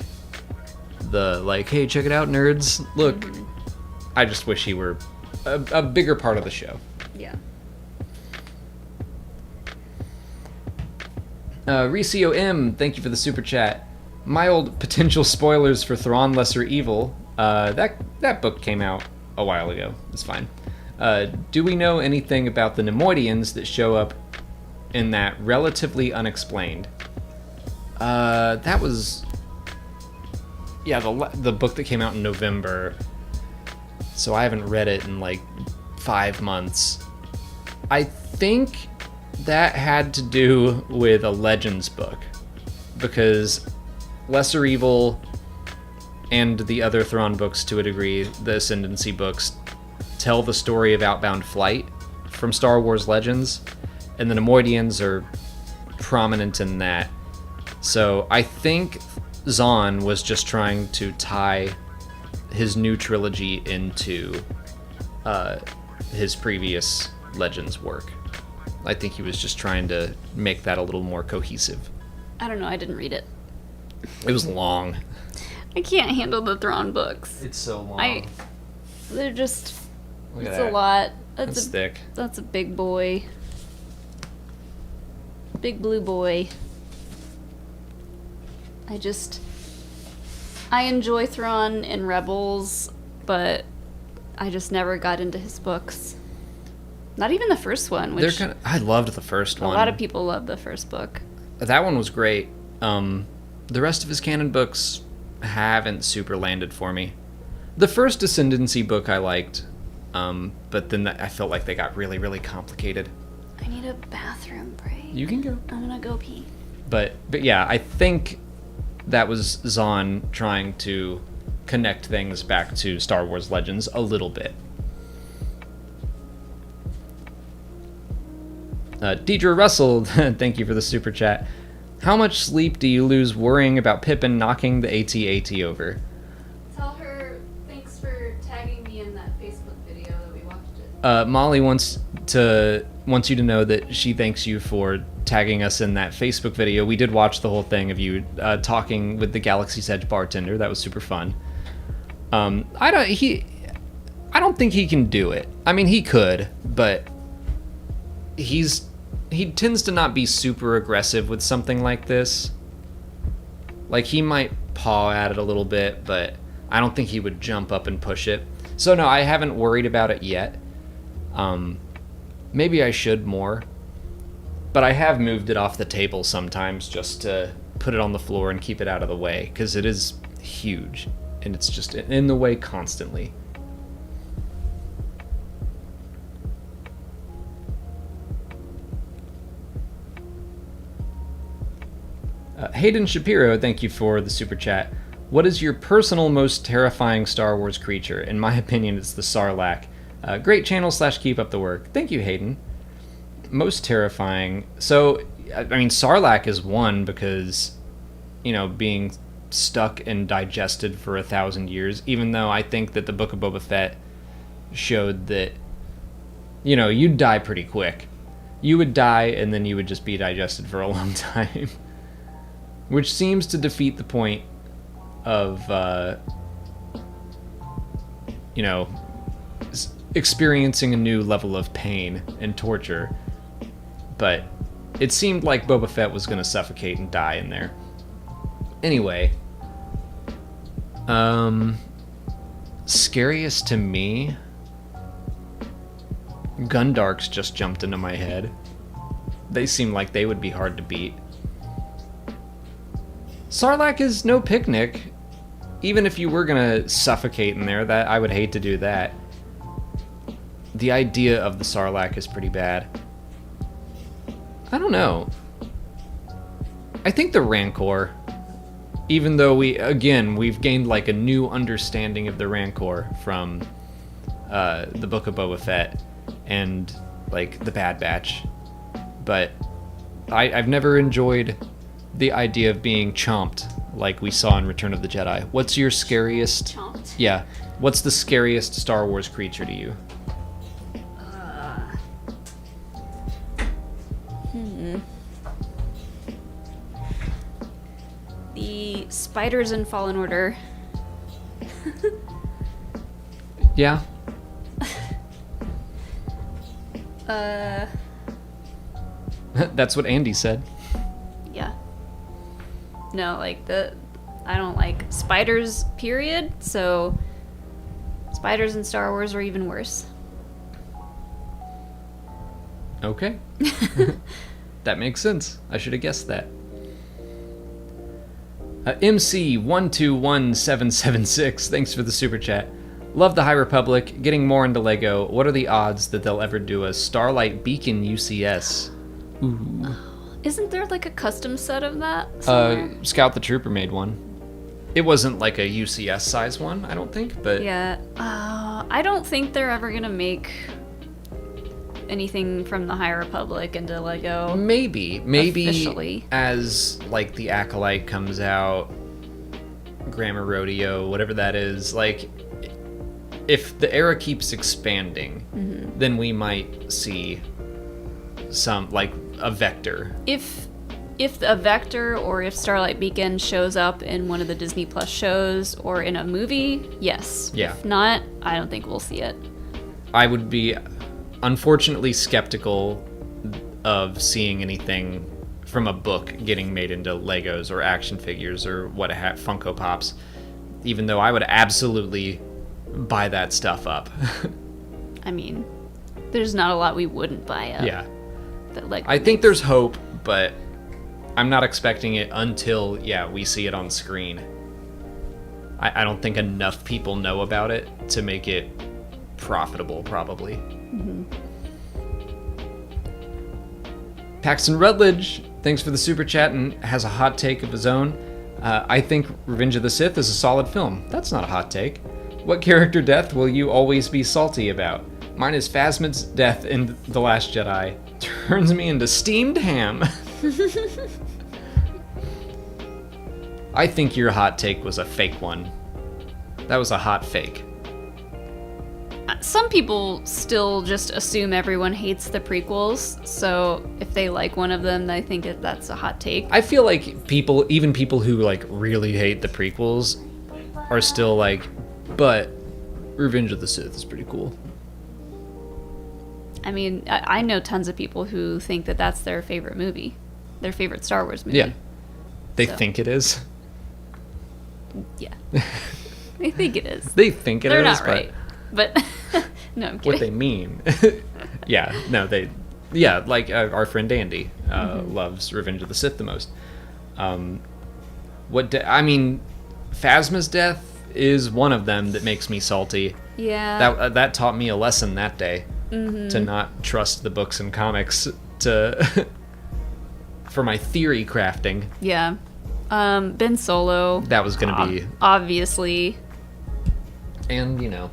the, like, hey, check it out, nerds. Look, I just wish he were a bigger part of the show. Yeah. Recio M, thank you for the super chat. Mild potential spoilers for Thrawn Lesser Evil. That book came out a while ago. It's fine. Do we know anything about the Nemoidians that show up in that relatively unexplained? That was... Yeah, the book that came out in November. So I haven't read it in like 5 months. I think that had to do with a Legends book. Because Lesser Evil and the other Thrawn books to a degree, the Ascendancy books, tell the story of Outbound Flight from Star Wars Legends. And the Nemoidians are prominent in that. So I think Zahn was just trying to tie his new trilogy into his previous Legends work. I think he was just trying to make that a little more cohesive. I don't know, I didn't read it. It was long. I can't handle the Thrawn books. It's so long. They're just... Look at it's that. a lot. That's thick. That's a big boy. Big blue boy. I enjoy Thrawn in Rebels, but I just never got into his books. Not even the first one, which I loved the first one. A lot of people love the first book. That one was great. The rest of his canon books haven't super landed for me. The first Ascendancy book I liked, but then I felt like they got really, really complicated. I need a bathroom break. You can go. I'm gonna go pee. But yeah, I think that was Zahn trying to connect things back to Star Wars Legends a little bit. Deidre Russell, thank you for the super chat. How much sleep do you lose worrying about Pippin knocking the AT-AT over? Tell her thanks for tagging me in that Facebook video that we watched it. Molly wants you to know that she thanks you for tagging us in that Facebook video. We did watch the whole thing of you talking with the Galaxy's Edge bartender. That was super fun. I don't think he can do it. I mean, he could, but he tends to not be super aggressive with something like this. Like, he might paw at it a little bit, but I don't think he would jump up and push it. So no, I haven't worried about it yet. Maybe I should more. But I have moved it off the table sometimes just to put it on the floor and keep it out of the way, because it is huge, and it's just in the way constantly. Hayden Shapiro, thank you for the super chat. What is your personal most terrifying Star Wars creature? In my opinion, it's the Sarlacc. Great channel / keep up the work. Thank you, Hayden. Most terrifying. So, I mean, Sarlacc is one because, being stuck and digested for 1,000 years, even though I think that the Book of Boba Fett showed that, you'd die pretty quick. You would die and then you would just be digested for a long time. Which seems to defeat the point of, experiencing a new level of pain and torture. But it seemed like Boba Fett was going to suffocate and die in there. Anyway. Scariest to me? Gundarks just jumped into my head. They seem like they would be hard to beat. Sarlacc is no picnic. Even if you were going to suffocate in there, that I would hate to do that. The idea of the Sarlacc is pretty bad. I don't know. I think the Rancor, even though we've gained like a new understanding of the Rancor from the Book of Boba Fett and like the Bad Batch, but I've never enjoyed the idea of being chomped like we saw in Return of the Jedi. What's your scariest? Chomped? Yeah. What's the scariest Star Wars creature to you? The spiders in Fallen Order Yeah. That's what Andy said. Yeah. No, like I don't like spiders, period. So spiders in Star Wars are even worse. Okay. That makes sense. I should have guessed that. MC121776, thanks for the super chat. Love the High Republic, getting more into LEGO. What are the odds that they'll ever do a Starlight Beacon UCS? Ooh. Isn't there like a custom set of that somewhere? Scout the Trooper made one. It wasn't like a UCS size one, I don't think, but... Yeah. I don't think they're ever gonna make anything from the High Republic into LEGO. Maybe officially. As like the Acolyte comes out, Grammar Rodeo, whatever that is, like if the era keeps expanding, then we might see some like a Vector. If a Vector or if Starlight Beacon shows up in one of the Disney Plus shows or in a movie, yes. Yeah. If not, I don't think we'll see it. I would be unfortunately skeptical of seeing anything from a book getting made into Legos or action figures or Funko Pops, even though I would absolutely buy that stuff up. I mean, there's not a lot we wouldn't buy up. Yeah. That LEGO I think there's hope, but I'm not expecting it until, we see it on screen. I don't think enough people know about it to make it profitable, probably. Paxton Rutledge, thanks for the super chat and has a hot take of his own. I think Revenge of the Sith is a solid film. That's not a hot take. What character death will you always be salty about? Mine is Phasma's death in The Last Jedi. Turns me into steamed ham. I think your hot take was a fake one. That was a hot fake. Some people still just assume everyone hates the prequels, so if they like one of them, I think that's a hot take. I feel like even people who like really hate the prequels are still like, but Revenge of the Sith is pretty cool. I mean, I know tons of people who think that that's their favorite movie, their favorite Star Wars movie. Yeah. They think it is. Yeah. They think it is. They think it They're is. They're not right. But no, I'm kidding. What they mean. Like our friend Andy loves Revenge of the Sith the most. Phasma's death is one of them that makes me salty. Yeah. That taught me a lesson that day to not trust the books and comics for my theory crafting. Yeah. Ben Solo. That was going to be obviously. And can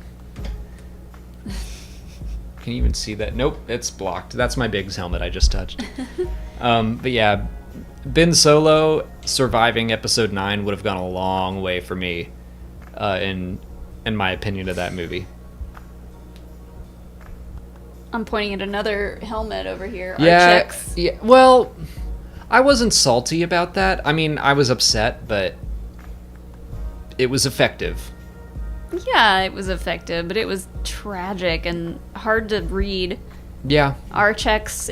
you even see that? Nope, it's blocked. That's my Biggs helmet I just touched. But yeah, Ben Solo surviving Episode 9 would have gone a long way for me, in my opinion of that movie. I'm pointing at another helmet over here. Yeah, yeah. Well, I wasn't salty about that. I mean, I was upset, but it was effective. Yeah, it was effective, but it was tragic and hard to read. Yeah. Archek's,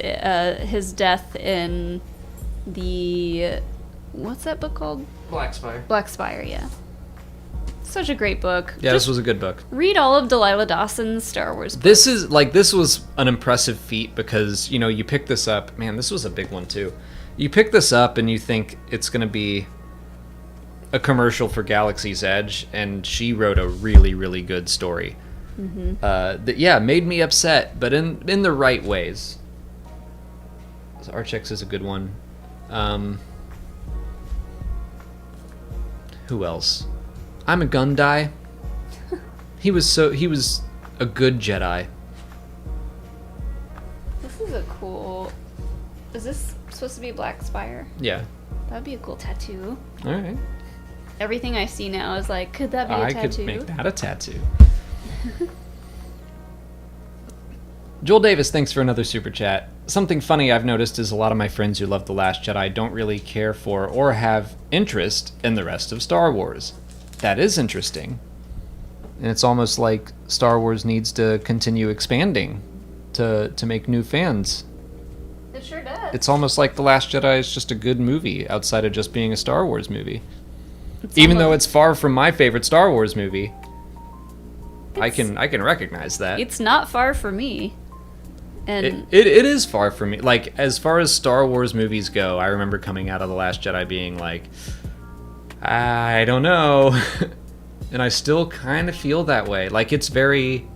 his death in the... What's that book called? Black Spire. Black Spire, yeah. Such a great book. Yeah, this was a good book. Read all of Delilah Dawson's Star Wars books. This was an impressive feat because, you pick this up. Man, this was a big one, too. You pick this up and you think it's going to be a commercial for Galaxy's Edge, and she wrote a really, really good story. That made me upset, but in the right ways. So Archek's is a good one. Who else? I'm a Gundai. He was a good Jedi. This is a cool... Is this supposed to be Black Spire? Yeah. That'd be a cool tattoo. All right. Everything I see now is like, could that be a tattoo? I could make that a tattoo. Joel Davis, thanks for another super chat. Something funny I've noticed is a lot of my friends who love The Last Jedi don't really care for or have interest in the rest of Star Wars. That is interesting. And it's almost like Star Wars needs to continue expanding to make new fans. It sure does. It's almost like The Last Jedi is just a good movie outside of just being a Star Wars movie. It's Even though almost- it's far from my favorite Star Wars movie, I can recognize that. It's not far from me. And It is far from me. Like, as far as Star Wars movies go, I remember coming out of The Last Jedi being like, I don't know. And I still kind of feel that way. Like, it's very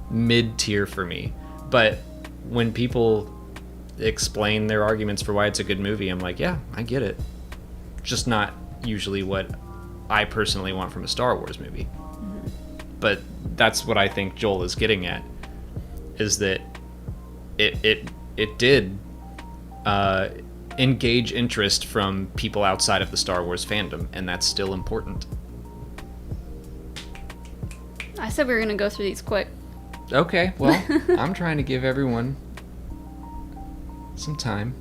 mid-tier for me. But when people explain their arguments for why it's a good movie, I'm like, yeah, I get it. Just not usually what I personally want from a Star Wars movie. Mm-hmm. But that's what I think Joel is getting at, is that it did engage interest from people outside of the Star Wars fandom, and that's still important. I said we were going to go through these quick. Okay, well, I'm trying to give everyone some time.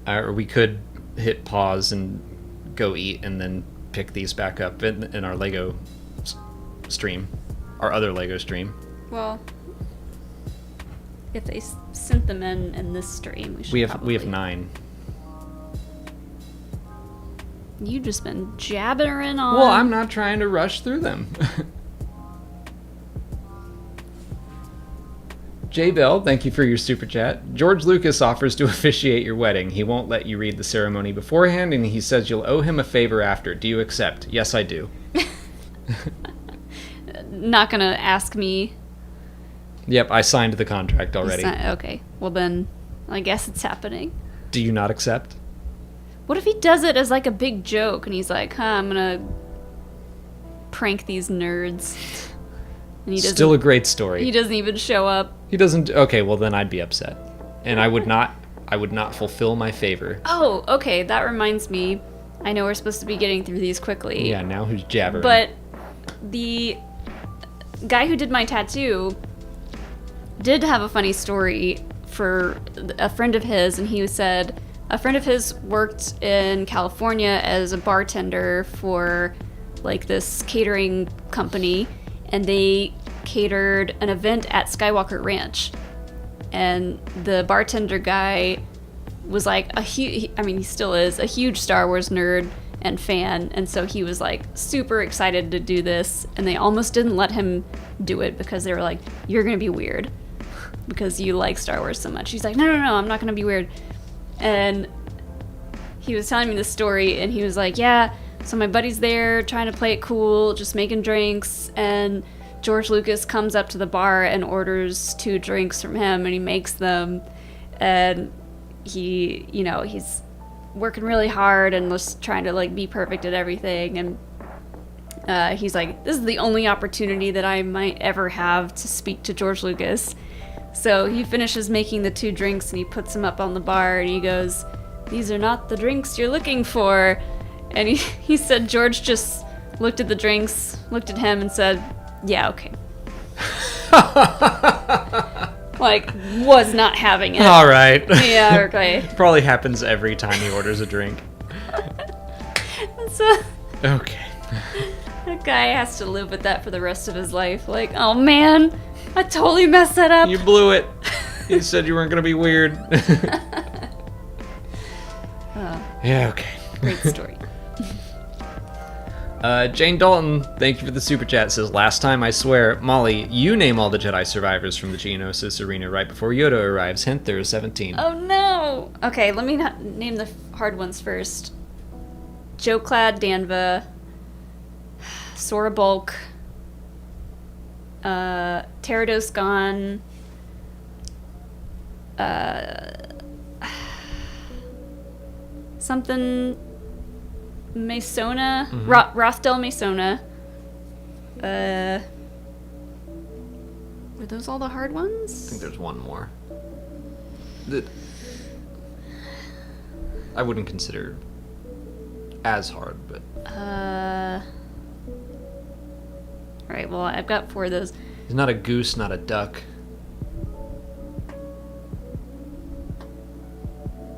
Or we could hit pause and go eat and then pick these back up in our Lego stream. Our other Lego stream. Well, if they sent them in this stream, we should We probably... have 9. You've just been jabbering on. Well, I'm not trying to rush through them. Jay Bell, thank you for your super chat. George Lucas offers to officiate your wedding. He won't let you read the ceremony beforehand, and he says you'll owe him a favor after. Do you accept? Yes, I do. Not gonna ask me. Yep, I signed the contract already. Okay, well then, I guess it's happening. Do you not accept? What if he does it as like a big joke and he's like, I'm gonna prank these nerds. And he doesn't, Still a great story. he doesn't even show up. He doesn't. Okay, well then I'd be upset, and I would not fulfill my favor. Oh, okay, that reminds me. I know we're supposed to be getting through these quickly. Yeah, now who's jabbering? But the guy who did my tattoo did have a funny story for a friend of his, and he said a friend of his worked in California as a bartender for like this catering company, and they catered an event at Skywalker Ranch. And the bartender guy was like he still is a huge Star Wars nerd and fan, and so he was like super excited to do this, and they almost didn't let him do it because they were like, you're gonna be weird because you like Star Wars so much. He's like, no, I'm not gonna be weird. And he was telling me this story, and he was like, yeah, so my buddy's there trying to play it cool, just making drinks, and George Lucas comes up to the bar and orders 2 drinks from him, and he makes them, and he's working really hard and just trying to like be perfect at everything, and he's like, this is the only opportunity that I might ever have to speak to George Lucas. So he finishes making the 2 drinks and he puts them up on the bar, and he goes, these are not the drinks you're looking for. And he said George just looked at the drinks, looked at him, and said, yeah, okay. Like, was not having it. All right. Yeah, okay. Probably happens every time he orders a drink. So Okay. that guy has to live with that for the rest of his life. Like, oh man, I totally messed that up. You blew it. You said you weren't gonna be weird. Yeah, okay. Great story. Jane Dalton, thank you for the super chat, says, last time I swear, Molly, you name all the Jedi survivors from the Geonosis arena right before Yoda arrives. Hint, there is 17. Oh no! Okay, let me name the hard ones first. Joclad Danva, Sora Bulk, Terados Gon, something Mesona, Rothdel Mesona. Were those all the hard I ones? think there's one more. That I wouldn't consider as hard, but Alright, well, I've got 4 of those. he's not a goose, not a duck.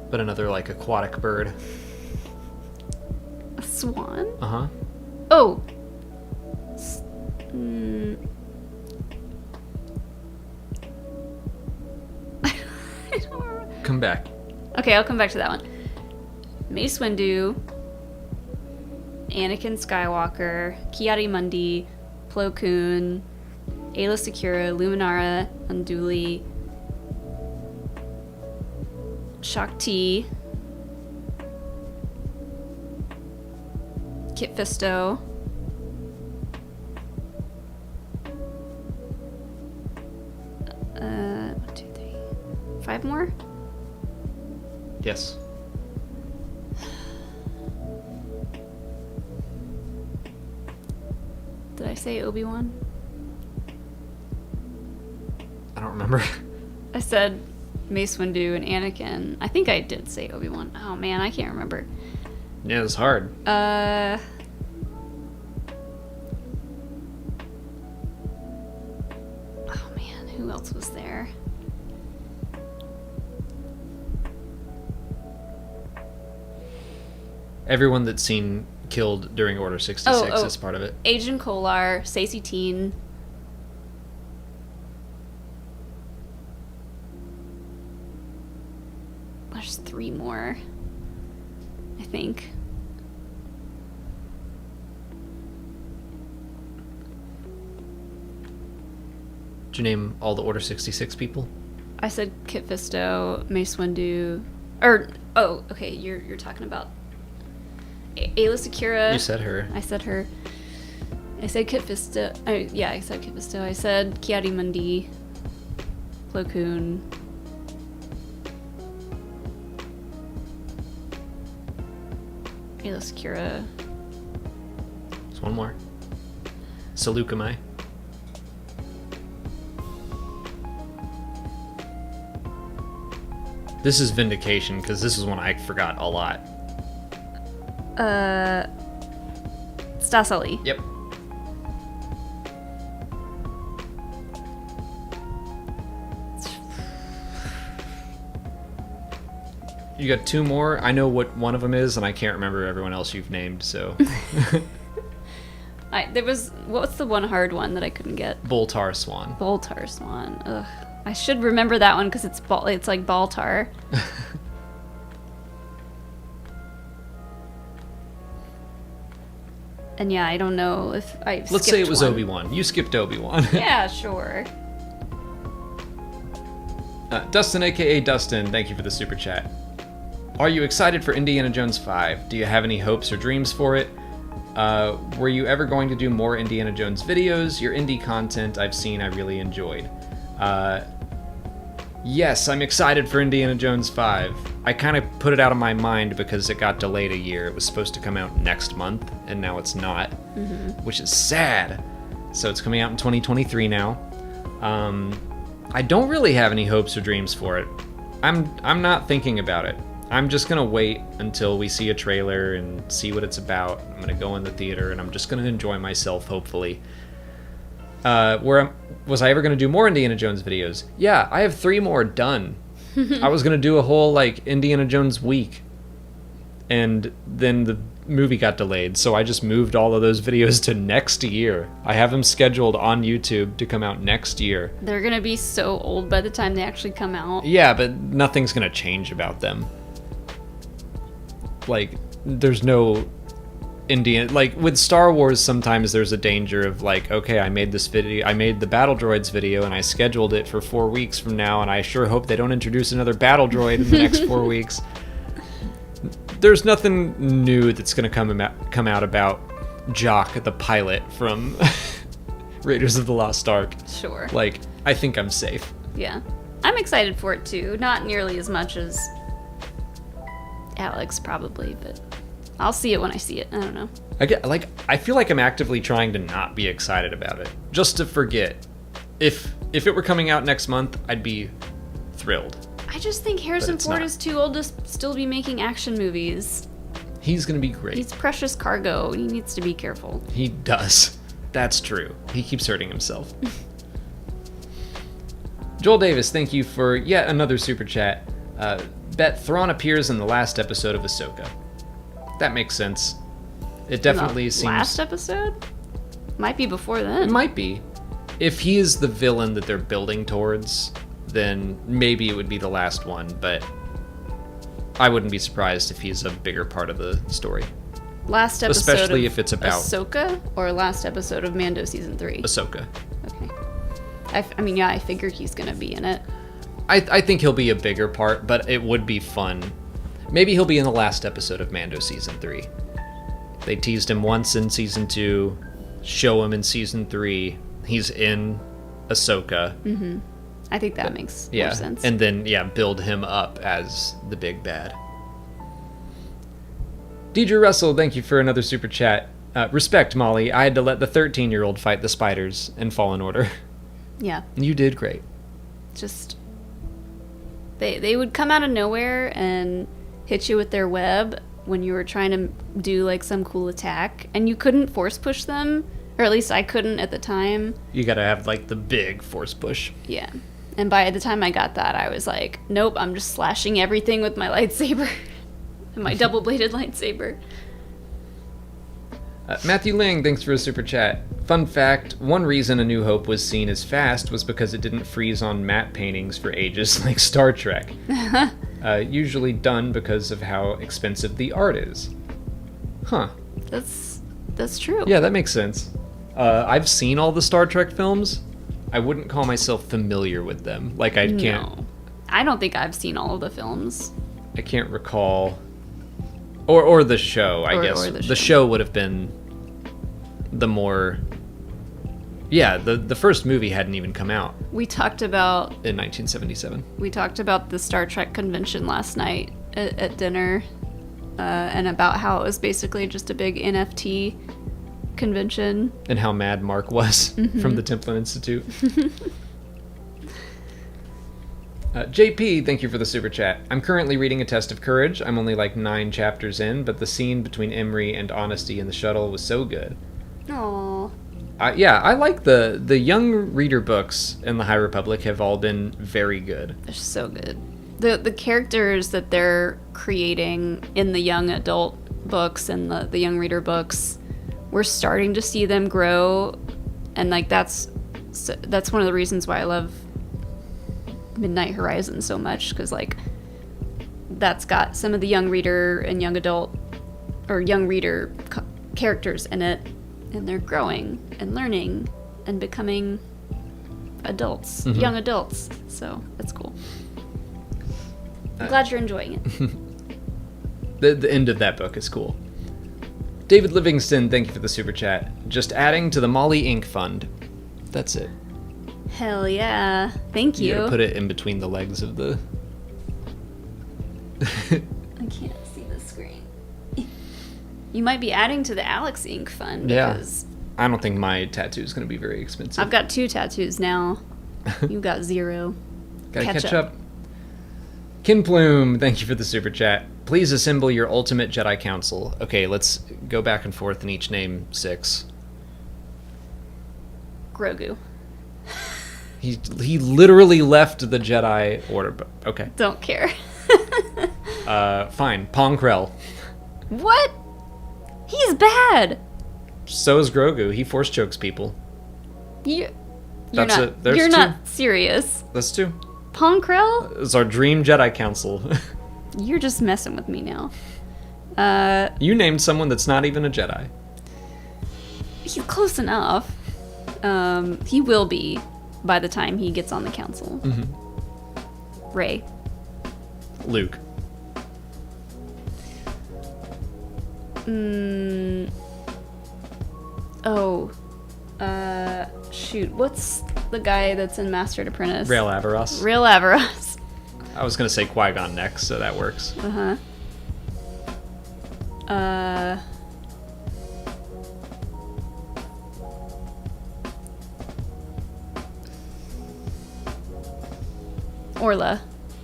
But another, like, aquatic bird. A Swan? Uh-huh. Oh. I don't remember. Come back. Okay, I'll come back to that one. Mace Windu, Anakin Skywalker, Ki-Adi-Mundi, Plo Koon, Aayla Secura, Luminara Unduli, Shakti, Kit Fisto, 5 more? Yes. Did I say Obi-Wan? I don't remember. I said Mace Windu and Anakin. I think I did say Obi-Wan. Oh man, I can't remember. Yeah, it's hard. Oh man, who else was there? Everyone that's seen killed during Order 66 is part of it. Agent Kolar, Stacey Teen. There's 3 more, I think. Did you name all the Order 66 people? I said Kit Fisto, Mace Windu, or okay, you're talking about Aayla Secura. You said her. I said her. I said Kit Fisto. I said Kit Fisto. I said Ki-Adi-Mundi, Plo Koon, Aayla Secura. There's one more. Saleucami. This is Vindication, because this is one I forgot a lot. Stas Ali. Yep. You got 2 more. I know what one of them is, and I can't remember everyone else you've named, so... What's the one hard one that I couldn't get? Boltar Swan. Boltar Swan. Ugh. I should remember that one because it's like Baltar. And yeah, I don't know if I Let's say it was one. Obi-Wan. You skipped Obi-Wan. Yeah, sure. Dustin, aka Dustin, thank you for the super chat. Are you excited for Indiana Jones 5? Do you have any hopes or dreams for it? Were you ever going to do more Indiana Jones videos? Your indie content I've seen I really enjoyed. Yes, I'm excited for Indiana Jones 5. I kind of put it out of my mind because it got delayed a year. It was supposed to come out next month, and now it's not, which is sad. So it's coming out in 2023 now. I don't really have any hopes or dreams for it. I'm not thinking about it. I'm just gonna wait until we see a trailer and see what it's about. I'm gonna go in the theater and I'm just gonna enjoy myself, hopefully. Was I ever gonna do more Indiana Jones videos? Yeah, I have 3 more done. I was gonna do a whole like Indiana Jones week, and then the movie got delayed, so I just moved all of those videos to next year. I have them scheduled on YouTube to come out next year. They're gonna be so old by the time they actually come out. Yeah, but nothing's gonna change about them. Like, there's no Indian, like with Star Wars, sometimes there's a danger of like, okay, I made the Battle Droids video and I scheduled it for 4 weeks from now, and I sure hope they don't introduce another Battle Droid in the next 4 weeks. There's nothing new that's gonna come out about Jock, the pilot from Raiders of the Lost Ark. Sure. Like, I think I'm safe. Yeah. I'm excited for it too. Not nearly as much as Alex probably, but I'll see it when I see it. I don't know. I feel like I'm actively trying to not be excited about it, just to forget. If it were coming out next month, I'd be thrilled. I just think Harrison Ford is too old to still be making action movies. He's gonna be great. He's precious cargo. He needs to be careful. He does. That's true. He keeps hurting himself. Joel Davis, thank you for yet another super chat. Bet Thrawn appears in the last episode of Ahsoka. That makes sense. It definitely The seems... last episode? Might be before then. It might be. If he is the villain that they're building towards, then maybe it would be the last one, but I wouldn't be surprised if he's a bigger part of the story. Last episode Especially of if it's about... Ahsoka, or last episode of Mando Season 3? Ahsoka. Okay. I mean, yeah, I figured he's gonna be in it. I think he'll be a bigger part, but it would be fun. Maybe he'll be in the last episode of Mando Season 3. They teased him once in Season 2, show him in Season 3. He's in Ahsoka. Mm-hmm. I think that makes more sense. And then, build him up as the big bad. Deidre Russell, thank you for another super chat. Respect, Molly. I had to let the 13-year-old fight the spiders in Fallen Order. Yeah. You did great. Just... They would come out of nowhere and hit you with their web when you were trying to do, like, some cool attack. And you couldn't force push them. Or at least I couldn't at the time. You gotta have, like, the big force push. Yeah. And by the time I got that, I was like, nope, I'm just slashing everything with my lightsaber. My double-bladed lightsaber. Matthew Ling, thanks for a super chat. Fun fact, one reason A New Hope was seen as fast was because it didn't freeze on matte paintings for ages like Star Trek. Usually done because of how expensive the art is. Huh. That's true. Yeah, that makes sense. I've seen all the Star Trek films. I wouldn't call myself familiar with them. Like, I can't... No. I don't think I've seen all of the films. I can't recall... Or the show, I guess. Or the show would have been the more... Yeah, the first movie hadn't even come out We talked about in 1977. the Star Trek convention last night at dinner, and about how it was basically just a big NFT convention. And how mad Mark was from the Templin Institute. JP, thank you for the super chat. I'm currently reading A Test of Courage. I'm only like 9 chapters in, but the scene between Emery and Honesty in the shuttle was so good. Aww. I like the young reader books in the High Republic have all been very good. They're so good. The characters that they're creating in the young adult books and the young reader books, we're starting to see them grow, and like that's one of the reasons why I love Midnight Horizon so much, because like that's got some of the young reader and young adult or young reader characters in it, and they're growing and learning and becoming adults, young adults. So that's cool. I'm glad you're enjoying it. The end of that book is cool. David Livingston, thank you for the super chat. Just adding to the Molly Inc. fund. That's it. Hell yeah. Thank you. You gotta put it in between the legs of the... I can't see the screen. You might be adding to the Alex Inc. fund. Yeah. Because I don't think my tattoo is gonna be very expensive. I've got 2 tattoos now. You've got 0. Gotta catch up. Kin Plume, thank you for the super chat. Please assemble your ultimate Jedi Council. Okay, let's go back and forth and each name 6. Grogu. He literally left the Jedi Order. But okay. Don't care. Fine. Ponkrell. What? He's bad. So is Grogu. He force chokes people. You're That's not. it. There's You're 2. not serious. That's 2. Ponkrell? It's our dream Jedi Council. You're just messing with me now. You named someone that's not even a Jedi. He's close enough. He will be by the time he gets on the council. Rey. Luke. Shoot. What's the guy that's in Master and Apprentice? Rail Averross. Rail Averross. I was gonna say Qui-Gon next, so that works.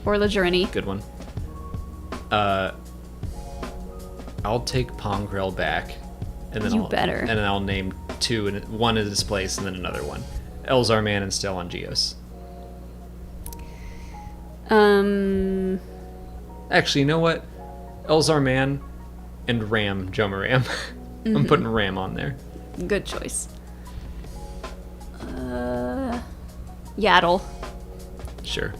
Orla Journey. Good one. I'll take Pongrel back, and then better. And then I'll name 2, and one in his place, and then another one. Elzar Man and Stellan Geos. Actually, you know what? Elzar Man and Ram Jomaram. I'm putting Ram on there. Good choice. Yaddle. Sure.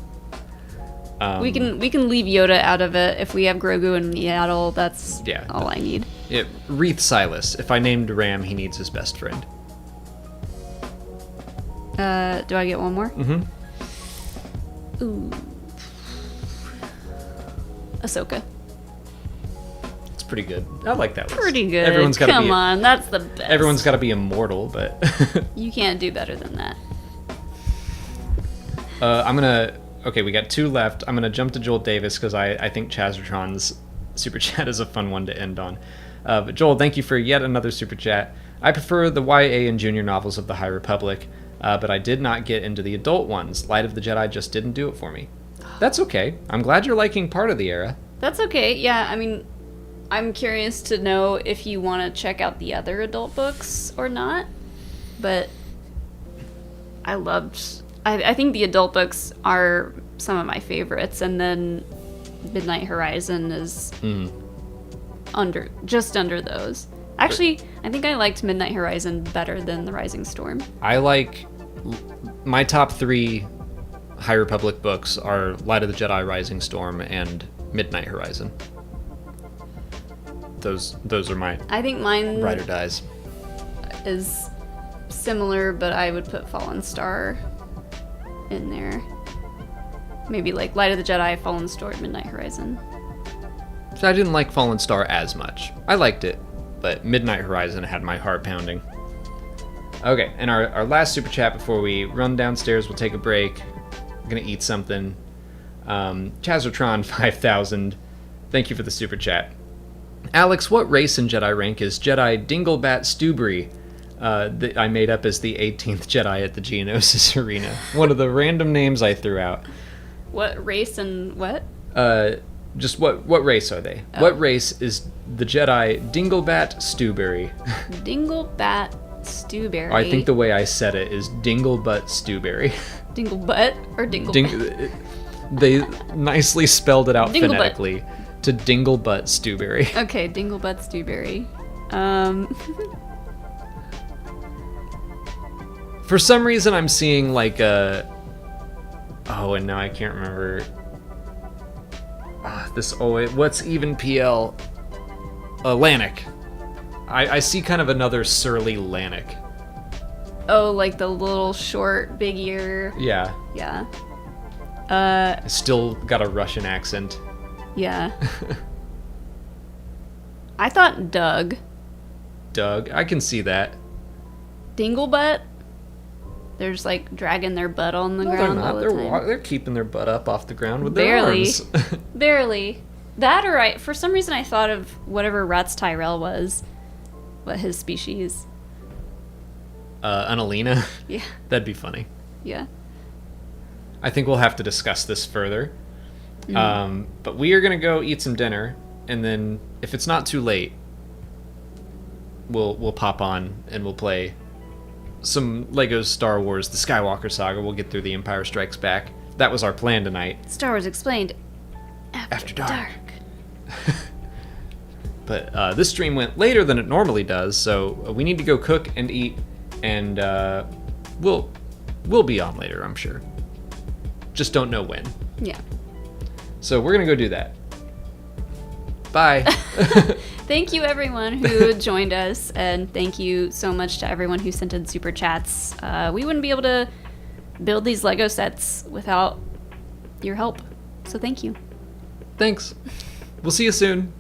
We can leave Yoda out of it. If we have Grogu and Yaddle, that's all I need. Yeah, Wreath Silas. If I named Ram, he needs his best friend. Do I get one more? Mm-hmm. Ooh. Ahsoka. It's pretty good. I like that one. Pretty good. Everyone's gotta Come on, that's the best. Everyone's got to be immortal, but... You can't do better than that. Okay, we got 2 left. I'm gonna jump to Joel Davis because I think Chazratron's super chat is a fun one to end on. But Joel, thank you for yet another super chat. I prefer the YA and junior novels of the High Republic, but I did not get into the adult ones. Light of the Jedi just didn't do it for me. That's okay. I'm glad you're liking part of the era. That's okay. Yeah, I mean, I'm curious to know if you want to check out the other adult books or not. But I think the adult books are some of my favorites, and then Midnight Horizon is just under those. Actually, I think I liked Midnight Horizon better than The Rising Storm. I like... My top 3 High Republic books are Light of the Jedi, Rising Storm, and Midnight Horizon. Those are my... I think mine... Ride or Dies. ...is similar, but I would put Fallen Star in there. Maybe like Light of the Jedi, Fallen Star, Midnight Horizon. So I didn't like Fallen Star as much. I liked it, but Midnight Horizon had my heart pounding. Okay, and our last super chat before we run downstairs, we'll take a break. I'm gonna eat something. Chazratron 5000, thank you for the super chat. Alex, what race in Jedi rank is Jedi Dinglebat Stewbury? That I made up as the 18th Jedi at the Geonosis Arena. One of the random names I threw out. What race and what? Just what race are they? Oh. What race is the Jedi Dinglebat Stewbury? Dinglebat Stewbury. I think the way I said it is Dinglebutt Stewbury. Dinglebutt or Dinglebat? They nicely spelled it out phonetically to Dinglebutt Stewbury. Okay, Dinglebutt Stewbury. For some reason, I'm seeing like a... Oh, and now I can't remember... What's even PL? Lannick. I see kind of another surly Lannick. Oh, like the little short, big ear. Yeah. Yeah. Still got a Russian accent. Yeah. I thought Doug. Doug, I can see that. Dinglebutt? They're just like dragging their butt on the ground all the time. They're keeping their butt up off the ground with their arms. Barely. That or for some reason I thought of whatever Rats Tyrell was. What his species. Annalena? Yeah. That'd be funny. Yeah. I think we'll have to discuss this further. But we are going to go eat some dinner, and then if it's not too late, we'll pop on and we'll play some Lego Star Wars, the Skywalker Saga. We'll get through the Empire Strikes Back. That was our plan tonight. Star Wars Explained After Dark. But this stream went later than it normally does, so we need to go cook and eat, and we'll be on later, I'm sure. Just don't know when. Yeah. So we're going to go do that. Bye. Thank you, everyone who joined us, and thank you so much to everyone who sent in super chats. We wouldn't be able to build these Lego sets without your help, so thank you. Thanks. We'll see you soon.